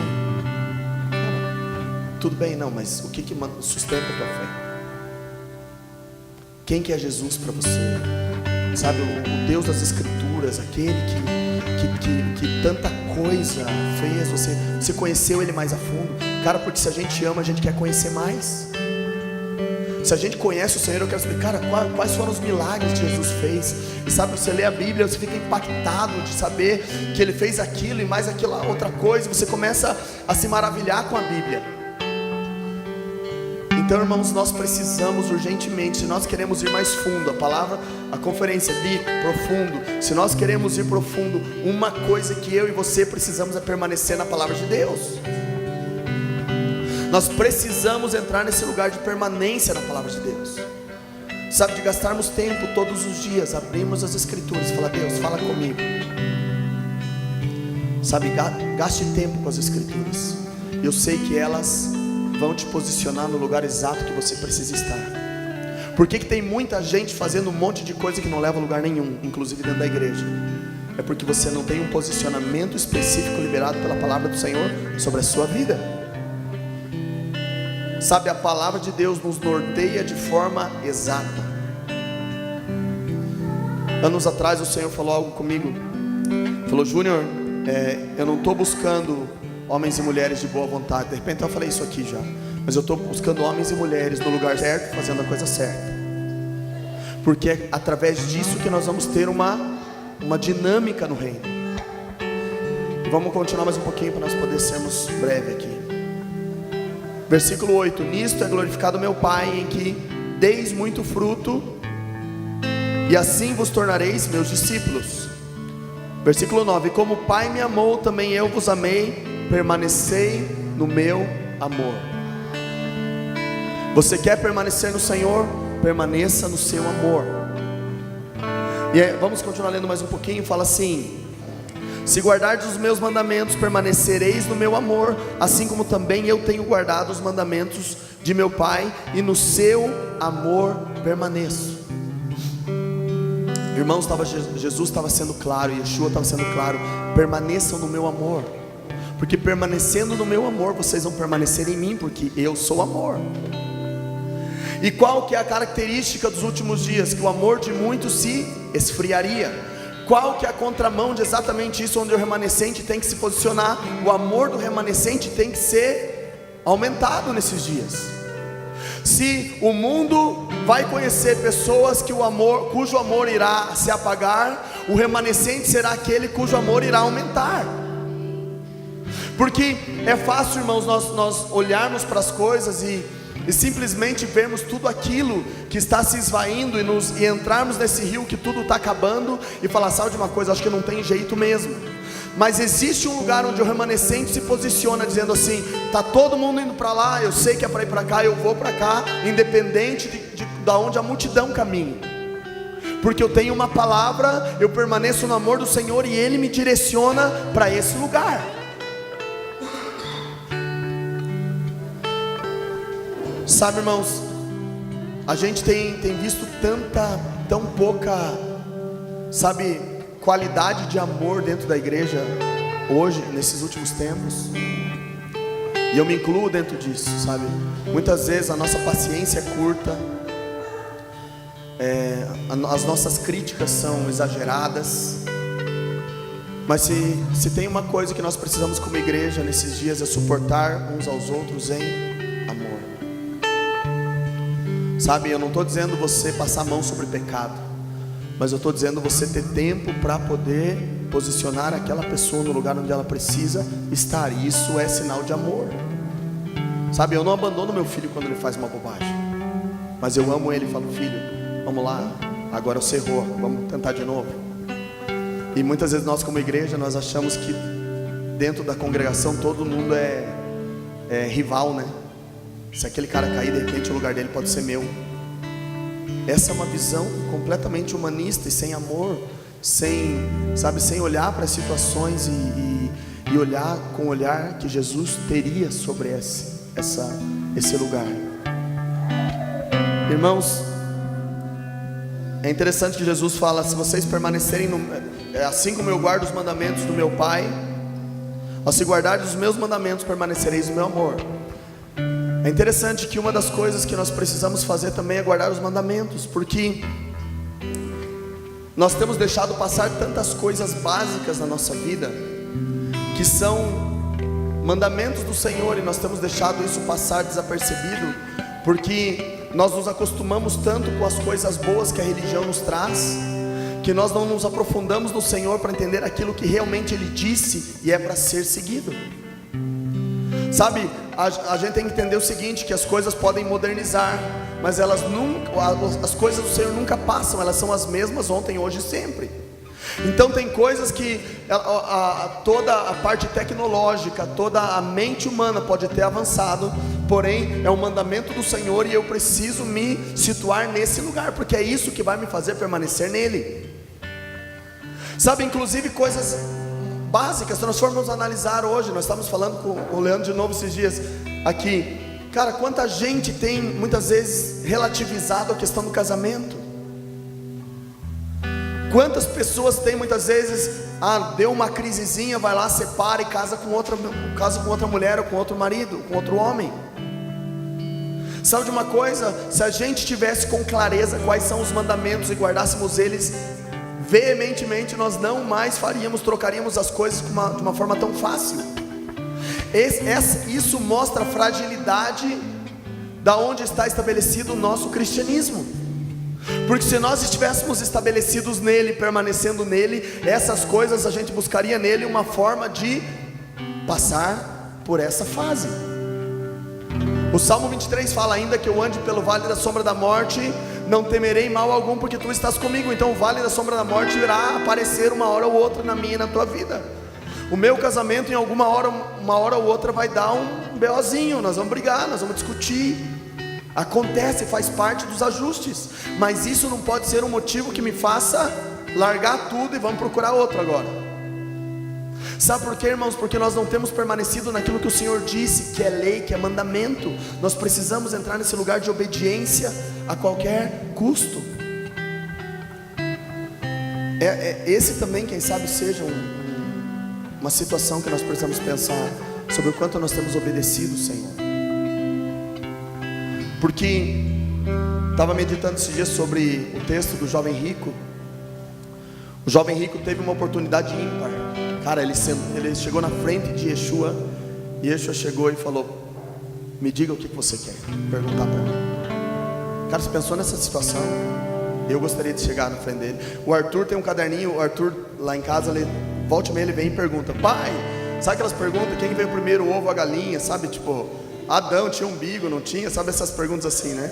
A: Tudo bem, não, mas o que sustenta a tua fé? Quem que é Jesus para você? Sabe, o Deus das Escrituras, aquele que tanta coisa fez, você conheceu Ele mais a fundo. Cara, porque se a gente ama, a gente quer conhecer mais. Se a gente conhece o Senhor, eu quero saber, cara, quais foram os milagres que Jesus fez. E sabe, você lê a Bíblia, você fica impactado de saber que Ele fez aquilo e mais aquela outra coisa. Você começa a se maravilhar com a Bíblia. Então, irmãos, nós precisamos urgentemente, se nós queremos ir mais fundo, a conferência de profundo, se nós queremos ir profundo, uma coisa que eu e você precisamos é permanecer na palavra de Deus. Nós precisamos entrar nesse lugar de permanência na palavra de Deus. Sabe, de gastarmos tempo todos os dias, abrirmos as Escrituras e falar, Deus, fala comigo. Sabe, gaste tempo com as Escrituras. Eu sei que elas vão te posicionar no lugar exato que você precisa estar. Por que tem muita gente fazendo um monte de coisa que não leva a lugar nenhum, inclusive dentro da igreja? É porque você não tem um posicionamento específico liberado pela palavra do Senhor sobre a sua vida. Sabe, a palavra de Deus nos norteia de forma exata. Anos atrás o Senhor falou algo comigo. Falou, Júnior, eu não estou buscando homens e mulheres de boa vontade. De repente eu falei isso aqui já, mas eu estou buscando homens e mulheres no lugar certo, fazendo a coisa certa. Porque é através disso que nós vamos ter uma dinâmica no reino. E vamos continuar mais um pouquinho para nós podermos sermos breve aqui. Versículo 8: nisto é glorificado meu Pai, em que deis muito fruto, e assim vos tornareis meus discípulos. Versículo 9: como o Pai me amou, também eu vos amei, permanecei no meu amor. Você quer permanecer no Senhor? Permaneça no seu amor. E aí, vamos continuar lendo mais um pouquinho. Fala assim: se guardardes os meus mandamentos, permanecereis no meu amor, assim como também eu tenho guardado os mandamentos de meu Pai, e no seu amor permaneço. Irmãos, Jesus estava sendo claro, Yeshua estava sendo claro: permaneçam no meu amor. Porque permanecendo no meu amor, vocês vão permanecer em mim, porque eu sou amor. E qual que é a característica dos últimos dias? Que o amor de muitos se esfriaria. Qual que é a contramão de exatamente isso, onde o remanescente tem que se posicionar? O amor do remanescente tem que ser aumentado nesses dias. Se o mundo vai conhecer pessoas cujo amor irá se apagar, o remanescente será aquele cujo amor irá aumentar. Porque é fácil, irmãos, nós olharmos para as coisas e simplesmente vermos tudo aquilo que está se esvaindo e entrarmos nesse rio que tudo está acabando e falar, sabe de uma coisa, acho que não tem jeito mesmo. Mas existe um lugar onde o remanescente se posiciona dizendo assim: está todo mundo indo para lá, eu sei que é para ir para cá, eu vou para cá, independente de onde a multidão caminha. Porque eu tenho uma palavra, eu permaneço no amor do Senhor e Ele me direciona para esse lugar. Sabe, irmãos, a gente tem visto tão pouca, sabe, qualidade de amor dentro da igreja hoje, nesses últimos tempos. E eu me incluo dentro disso, sabe? Muitas vezes a nossa paciência é curta, as nossas críticas são exageradas. Mas se tem uma coisa que nós precisamos como igreja nesses dias, é suportar uns aos outros em amor. Sabe, eu não estou dizendo você passar a mão sobre pecado, mas eu estou dizendo você ter tempo para poder posicionar aquela pessoa no lugar onde ela precisa estar. E isso é sinal de amor. Sabe, eu não abandono meu filho quando ele faz uma bobagem, mas eu amo ele e falo: filho, vamos lá, agora você errou, vamos tentar de novo. E muitas vezes nós como igreja, nós achamos que dentro da congregação todo mundo é rival, né? Se aquele cara cair, de repente o lugar dele pode ser meu. Essa é uma visão completamente humanista e sem amor, sem olhar para as situações e e olhar com o olhar que Jesus teria sobre esse lugar. Irmãos, é interessante que Jesus fala: se vocês permanecerem assim como eu guardo os mandamentos do meu Pai, ao se guardarem os meus mandamentos, permanecereis no meu amor. É interessante que uma das coisas que nós precisamos fazer também é guardar os mandamentos, porque nós temos deixado passar tantas coisas básicas na nossa vida, que são mandamentos do Senhor, e nós temos deixado isso passar desapercebido, porque nós nos acostumamos tanto com as coisas boas que a religião nos traz, que nós não nos aprofundamos no Senhor para entender aquilo que realmente Ele disse e é para ser seguido. Sabe, a gente tem que entender o seguinte, que as coisas podem modernizar, mas elas nunca, as coisas do Senhor nunca passam, elas são as mesmas ontem, hoje e sempre. Então tem coisas que toda a parte tecnológica, toda a mente humana pode ter avançado, porém é um mandamento do Senhor e eu preciso me situar nesse lugar, porque é isso que vai me fazer permanecer nele. Sabe, inclusive coisas básicas, se nós formos analisar hoje, nós estamos falando com o Leandro de novo esses dias aqui, cara, quanta gente tem muitas vezes relativizado a questão do casamento. Quantas pessoas têm muitas vezes, deu uma crisezinha, vai lá, separa e casa com outra mulher, ou com outro marido, com outro homem. Sabe de uma coisa? Se a gente tivesse com clareza quais são os mandamentos e guardássemos eles veementemente, nós não mais trocaríamos as coisas de uma forma tão fácil. Isso mostra a fragilidade da onde está estabelecido o nosso cristianismo. Porque se nós estivéssemos estabelecidos nele, permanecendo nele, essas coisas a gente buscaria nele uma forma de passar por essa fase. O Salmo 23 fala: ainda que eu ande pelo vale da sombra da morte, não temerei mal algum, porque tu estás comigo. Então o vale da sombra da morte irá aparecer uma hora ou outra na minha e na tua vida. O meu casamento em uma hora ou outra vai dar um BOzinho, nós vamos brigar, nós vamos discutir. Acontece, faz parte dos ajustes, mas isso não pode ser um motivo que me faça largar tudo e vamos procurar outro agora. Sabe por quê, irmãos? Porque nós não temos permanecido naquilo que o Senhor disse, que é lei, que é mandamento. Nós precisamos entrar nesse lugar de obediência a qualquer custo. Esse também, quem sabe, seja uma situação que nós precisamos pensar sobre o quanto nós temos obedecido o Senhor. Porque estava meditando esses dias sobre o texto do jovem rico. O jovem rico teve uma oportunidade ímpar. Cara, ele chegou na frente de Yeshua, e Yeshua chegou e falou: me diga o que você quer perguntar para mim. Cara, você pensou nessa situação? Eu gostaria de chegar na frente dele. O Arthur tem um caderninho. O Arthur lá em casa, volta e meia ele vem e pergunta: pai, sabe aquelas perguntas, quem veio primeiro, o ovo ou a galinha? Sabe, tipo, Adão tinha umbigo, não tinha? Sabe essas perguntas assim, né?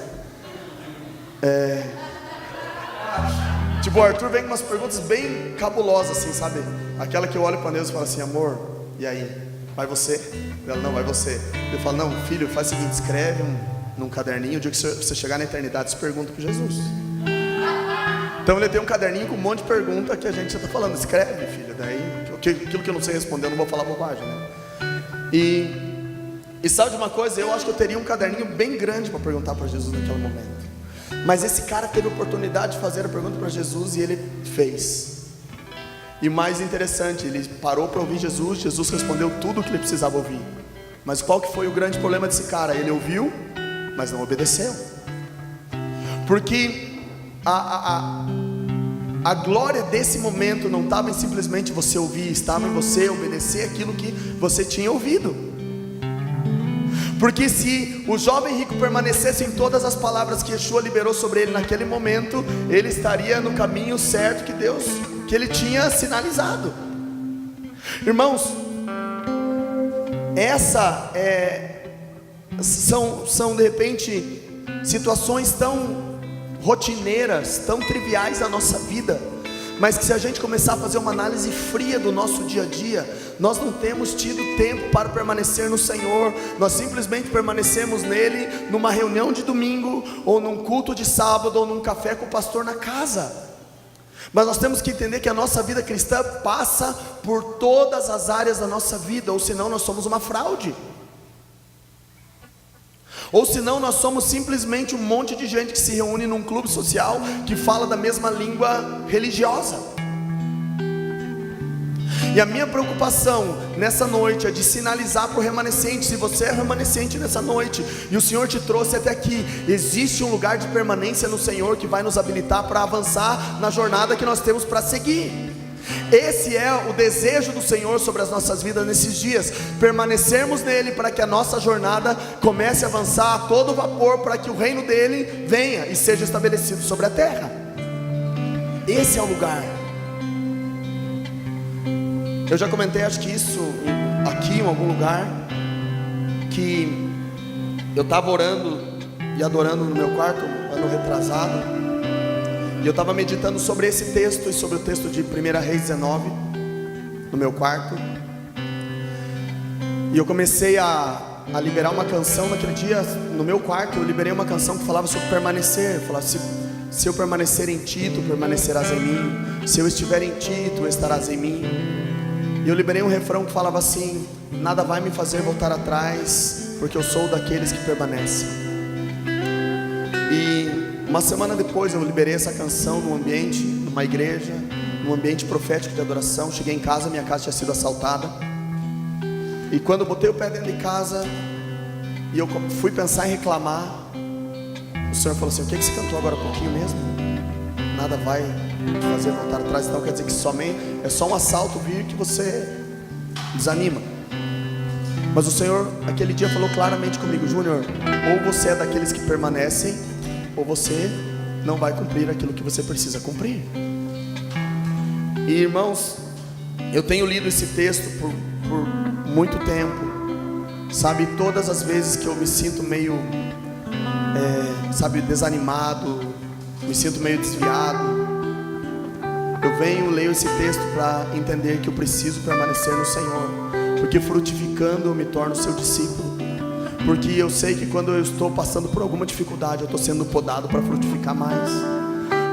A: Tipo, o Arthur vem com umas perguntas bem cabulosas assim, sabe? Aquela que eu olho para Deus e falo assim: amor, e aí? Vai você? Ela: não, vai você. Eu falo: não, filho, faz o seguinte, escreve num caderninho, o dia que você chegar na eternidade, você pergunta para Jesus. Então ele tem um caderninho com um monte de perguntas que a gente já está falando. Escreve, filho, daí aquilo que eu não sei responder, eu não vou falar bobagem, né? E sabe de uma coisa? Eu acho que eu teria um caderninho bem grande para perguntar para Jesus naquele momento. Mas esse cara teve a oportunidade de fazer a pergunta para Jesus e ele fez. E mais interessante, ele parou para ouvir Jesus. Jesus respondeu tudo o que ele precisava ouvir. Mas qual que foi o grande problema desse cara? Ele ouviu, mas não obedeceu. Porque a glória desse momento não estava em simplesmente você ouvir, estava em você obedecer aquilo que você tinha ouvido. Porque se o jovem rico permanecesse em todas as palavras que Yeshua liberou sobre ele naquele momento, ele estaria no caminho certo que ele tinha sinalizado. Irmãos, são de repente situações tão rotineiras, tão triviais da nossa vida, mas que se a gente começar a fazer uma análise fria do nosso dia a dia, nós não temos tido tempo para permanecer no Senhor. Nós simplesmente permanecemos nele numa reunião de domingo, ou num culto de sábado, ou num café com o pastor na casa. Mas nós temos que entender que a nossa vida cristã passa por todas as áreas da nossa vida, ou senão nós somos uma fraude. Ou senão nós somos simplesmente um monte de gente que se reúne num clube social que fala da mesma língua religiosa. E a minha preocupação nessa noite é de sinalizar para o remanescente: se você é remanescente nessa noite e o Senhor te trouxe até aqui, existe um lugar de permanência no Senhor que vai nos habilitar para avançar na jornada que nós temos para seguir. Esse é o desejo do Senhor sobre as nossas vidas nesses dias: permanecermos nele para que a nossa jornada comece a avançar a todo vapor, para que o reino dele venha e seja estabelecido sobre a terra. Esse é o lugar. Eu já comentei, acho que isso aqui em algum lugar, que eu estava orando e adorando no meu quarto, ano retrasado, e eu estava meditando sobre esse texto e sobre o texto de 1 Reis 19, no meu quarto, e eu comecei a liberar uma canção naquele dia, no meu quarto. Eu liberei uma canção que falava sobre permanecer, falava: se eu permanecer em ti, tu permanecerás em mim, se eu estiver em ti, tu estarás em mim. E eu liberei um refrão que falava assim: nada vai me fazer voltar atrás, porque eu sou daqueles que permanecem. E uma semana depois eu liberei essa canção num ambiente, numa igreja, num ambiente profético de adoração. Cheguei em casa, minha casa tinha sido assaltada. E quando eu botei o pé dentro de casa e eu fui pensar em reclamar, o Senhor falou assim: o que você cantou agora há pouquinho mesmo? Nada vai fazer voltar atrás. Então quer dizer que somente é só um assalto vir que você desanima. Mas o Senhor aquele dia falou claramente comigo: Júnior, ou você é daqueles que permanecem, ou você não vai cumprir aquilo que você precisa cumprir. E irmãos, eu tenho lido esse texto por muito tempo, sabe? Todas as vezes que eu me sinto meio desanimado, me sinto meio desviado, eu venho, leio esse texto para entender que eu preciso permanecer no Senhor, porque frutificando eu me torno seu discípulo. Porque eu sei que quando eu estou passando por alguma dificuldade, eu estou sendo podado para frutificar mais.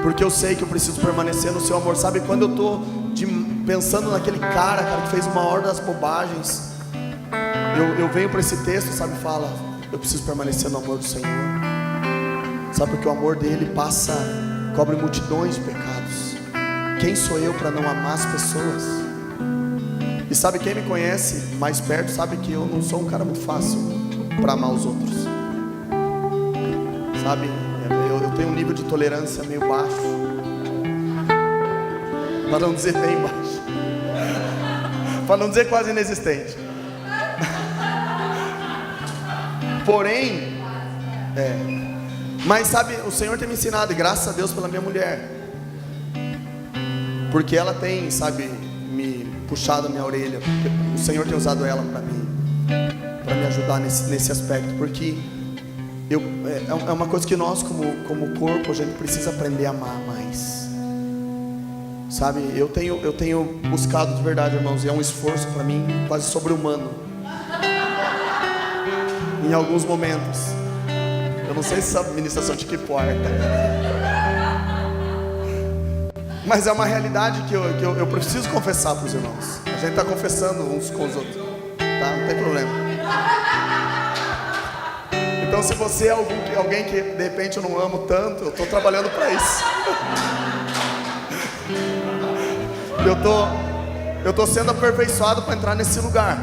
A: Porque eu sei que eu preciso permanecer no seu amor. Sabe, quando eu estou pensando naquele cara que fez uma hora das bobagens, eu venho para esse texto, sabe, fala: eu preciso permanecer no amor do Senhor. Sabe, porque o amor dele cobre multidões de pecados. Quem sou eu para não amar as pessoas? E sabe, quem me conhece mais perto sabe que eu não sou um cara muito fácil para amar os outros. Sabe, eu tenho um nível de tolerância meio baixo, para não dizer bem baixo, para não dizer quase inexistente. Porém, mas sabe, o Senhor tem me ensinado, e graças a Deus pela minha mulher, porque ela tem, sabe, me puxado a minha orelha. O Senhor tem usado ela para me ajudar nesse aspecto, porque é uma coisa que nós como corpo a gente precisa aprender a amar mais. Sabe, eu tenho buscado de verdade, irmãos, e é um esforço para mim quase sobre-humano em alguns momentos. Eu não sei se essa ministração te que importa, mas é uma realidade que eu preciso confessar para os irmãos. A gente está confessando uns com os outros, tá? Não tem problema. Então, se você é alguém que de repente eu não amo tanto, eu estou trabalhando para isso. Eu estou sendo aperfeiçoado para entrar nesse lugar.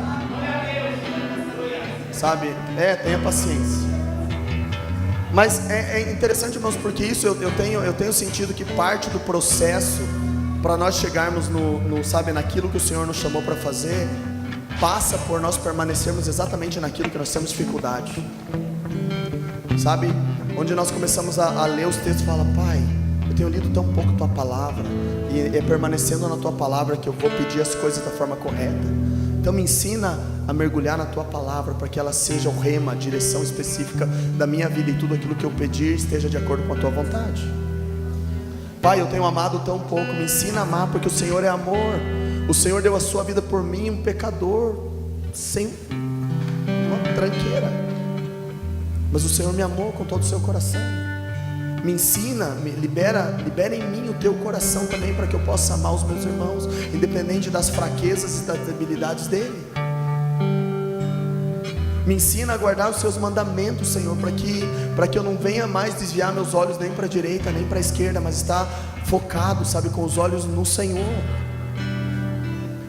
A: Sabe? Tenha paciência. Mas é interessante, irmãos, porque isso eu tenho sentido que parte do processo para nós chegarmos naquilo que o Senhor nos chamou para fazer, passa por nós permanecermos exatamente naquilo que nós temos dificuldade. Sabe? Onde nós começamos a ler os textos e fala: Pai, eu tenho lido tão pouco tua palavra, e é permanecendo na tua palavra que eu vou pedir as coisas da forma correta. Então me ensina a mergulhar na tua palavra, para que ela seja o rema, a direção específica da minha vida, e tudo aquilo que eu pedir esteja de acordo com a tua vontade. Pai, eu tenho amado tão pouco, me ensina a amar, porque o Senhor é amor. O Senhor deu a sua vida por mim, um pecador, sem uma tranqueira, mas o Senhor me amou com todo o seu coração. Me ensina, libera em mim o teu coração também, para que eu possa amar os meus irmãos, independente das fraquezas e das debilidades dele. Me ensina a guardar os seus mandamentos, Senhor, para que eu não venha mais desviar meus olhos nem para a direita, nem para a esquerda, mas estar focado, sabe, com os olhos no Senhor.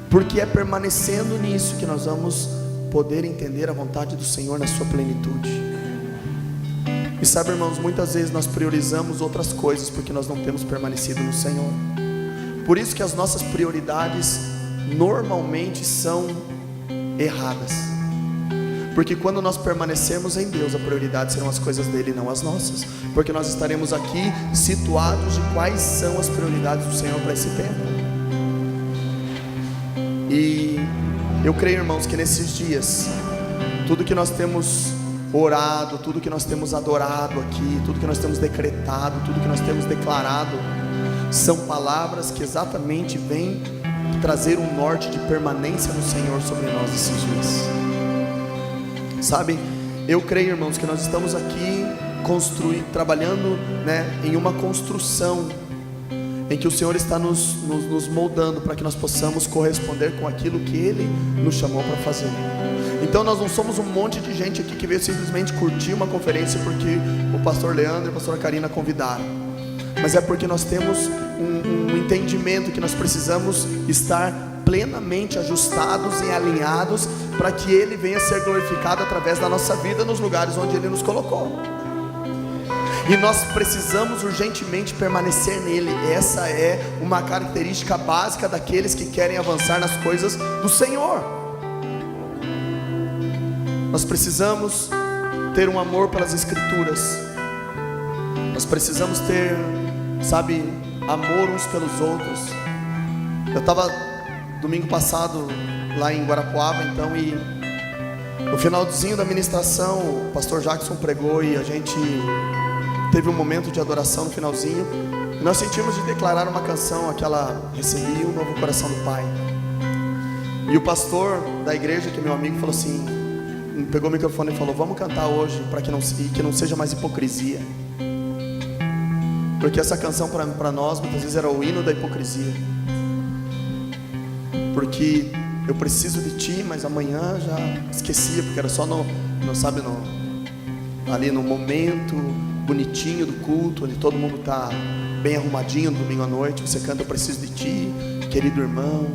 A: Porque é permanecendo nisso que nós vamos poder entender a vontade do Senhor na sua plenitude. E sabe, irmãos, muitas vezes nós priorizamos outras coisas porque nós não temos permanecido no Senhor. Por isso que as nossas prioridades normalmente são erradas. Porque quando nós permanecermos em Deus, a prioridade serão as coisas dele e não as nossas. Porque nós estaremos aqui situados de quais são as prioridades do Senhor para esse tempo. E eu creio, irmãos, que nesses dias, tudo que nós temos orado, tudo que nós temos adorado aqui, tudo que nós temos decretado, tudo que nós temos declarado, são palavras que exatamente vêm trazer um norte de permanência no Senhor sobre nós esses dias. Sabe, eu creio, irmãos, que nós estamos aqui trabalhando, em uma construção em que o Senhor está nos moldando para que nós possamos corresponder com aquilo que Ele nos chamou para fazer. Então nós não somos um monte de gente aqui que veio simplesmente curtir uma conferência porque o pastor Leandro e a pastora Karina convidaram, mas é porque nós temos um entendimento que nós precisamos estar plenamente ajustados e alinhados para que Ele venha ser glorificado através da nossa vida nos lugares onde Ele nos colocou. E nós precisamos urgentemente permanecer nele. Essa é uma característica básica daqueles que querem avançar nas coisas do Senhor. Nós precisamos ter um amor pelas Escrituras. Nós precisamos ter, sabe, amor uns pelos outros. Eu estava domingo passado lá em Guarapuava, então, e no finalzinho da ministração o pastor Jackson pregou e a gente teve um momento de adoração no finalzinho. E nós sentimos de declarar uma canção, aquela Recebi um Novo Coração do Pai. E o pastor da igreja, que é meu amigo, falou assim, pegou o microfone e falou: vamos cantar hoje para que não seja mais hipocrisia. Porque essa canção para nós muitas vezes era o hino da hipocrisia. Porque eu preciso de ti, mas amanhã já esquecia, porque era só ali no momento bonitinho do culto, onde todo mundo está bem arrumadinho no domingo à noite. Você canta: eu preciso de ti, querido irmão,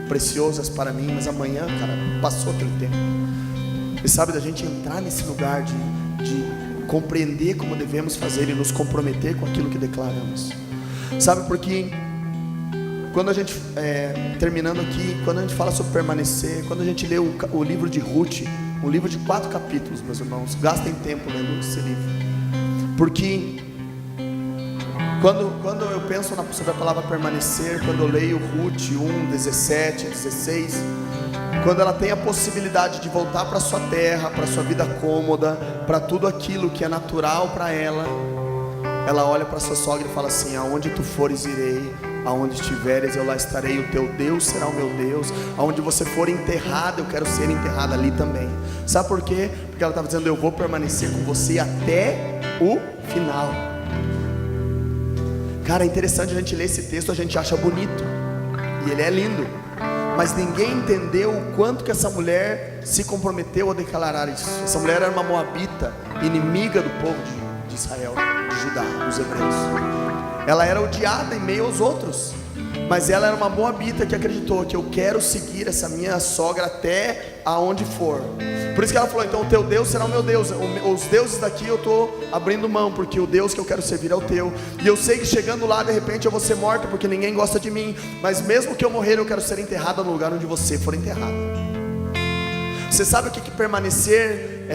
A: precioso és para mim. Mas amanhã, cara, passou aquele tempo. E sabe, da gente entrar nesse lugar de compreender como devemos fazer e nos comprometer com aquilo que declaramos. Sabe, porque quando a gente, terminando aqui, quando a gente fala sobre permanecer, quando a gente lê o livro de Ruth, um livro de 4 capítulos, meus irmãos, gastem tempo lendo esse livro. Porque quando eu penso sobre a palavra permanecer, quando eu leio Ruth 1, 17, 16, quando ela tem a possibilidade de voltar para sua terra, para sua vida cômoda, para tudo aquilo que é natural para ela, ela olha para sua sogra e fala assim: aonde tu fores irei, aonde estiveres eu lá estarei, o teu Deus será o meu Deus, aonde você for enterrado eu quero ser enterrado ali também. Sabe por quê? Porque ela estava dizendo: eu vou permanecer com você até o final. Cara, é interessante a gente ler esse texto, a gente acha bonito e ele é lindo, mas ninguém entendeu o quanto que essa mulher se comprometeu a declarar isso. Essa mulher era uma moabita, inimiga do povo de Israel, de Judá, dos hebreus. Ela era odiada em meio aos outros, mas ela era uma moabita que acreditou que eu quero seguir essa minha sogra até aonde for. Por isso que ela falou: então o teu Deus será o meu Deus. Os deuses daqui eu estou abrindo mão, porque o Deus que eu quero servir é o teu. E eu sei que chegando lá de repente eu vou ser morta, porque ninguém gosta de mim, mas mesmo que eu morrer eu quero ser enterrada no lugar onde você for enterrada. Você sabe o que permanecer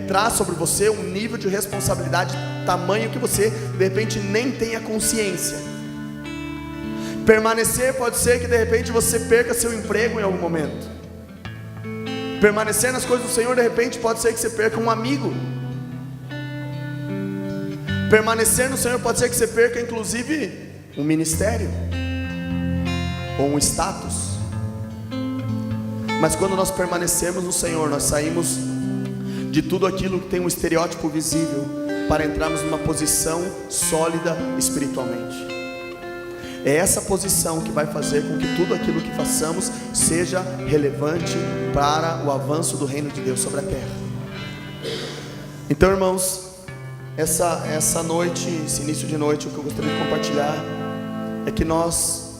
A: traz sobre você? Um nível de responsabilidade tamanho que você de repente nem tenha consciência. Permanecer pode ser que de repente você perca seu emprego em algum momento. Permanecer nas coisas do Senhor, de repente pode ser que você perca um amigo. Permanecer no Senhor pode ser que você perca inclusive um ministério ou um status. Mas quando nós permanecermos no Senhor, nós saímos de tudo aquilo que tem um estereótipo visível para entrarmos numa posição sólida espiritualmente. É essa posição que vai fazer com que tudo aquilo que façamos seja relevante para o avanço do reino de Deus sobre a terra. Então, irmãos, essa noite, esse início de noite, o que eu gostaria de compartilhar é que nós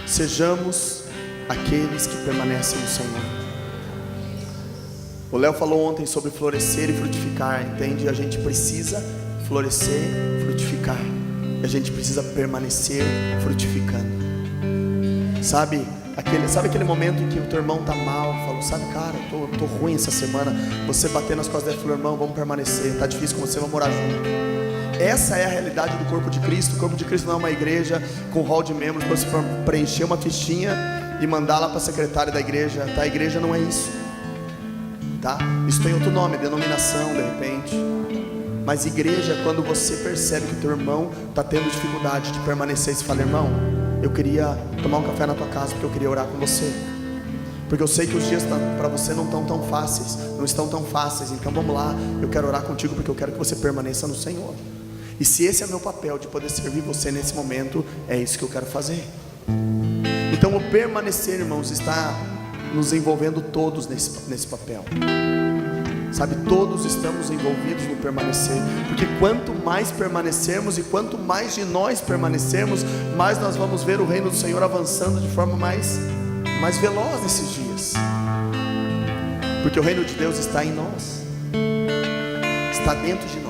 A: sejamos aqueles que permanecem no Senhor. O Léo falou ontem sobre florescer e frutificar, entende? A gente precisa florescer, frutificar. A gente precisa permanecer frutificando. Sabe aquele momento em que o teu irmão está mal, falou, sabe, cara, eu tô ruim essa semana. Você bater nas costas dele e falou, irmão, vamos permanecer, tá difícil com você, vamos morar junto. Essa é a realidade do corpo de Cristo. O corpo de Cristo não é uma igreja com hall de membros para você preencher uma fichinha e mandar lá para a secretária da igreja, tá? A igreja não é isso, tá? Isso tem outro nome, denominação, de repente. Mas igreja é quando você percebe que o teu irmão está tendo dificuldade de permanecer. Você fala, irmão, eu queria tomar um café na tua casa porque eu queria orar com você, porque eu sei que os dias para você não estão tão fáceis, então vamos lá, eu quero orar contigo porque eu quero que você permaneça no Senhor. E se esse é meu papel de poder servir você nesse momento, é isso que eu quero fazer. Então o permanecer, irmãos, está nos envolvendo todos nesse papel. Sabe, todos estamos envolvidos no permanecer, porque quanto mais permanecermos e quanto mais de nós permanecermos, mais nós vamos ver o reino do Senhor avançando de forma mais veloz nesses dias, porque o reino de Deus está em nós, está dentro de nós.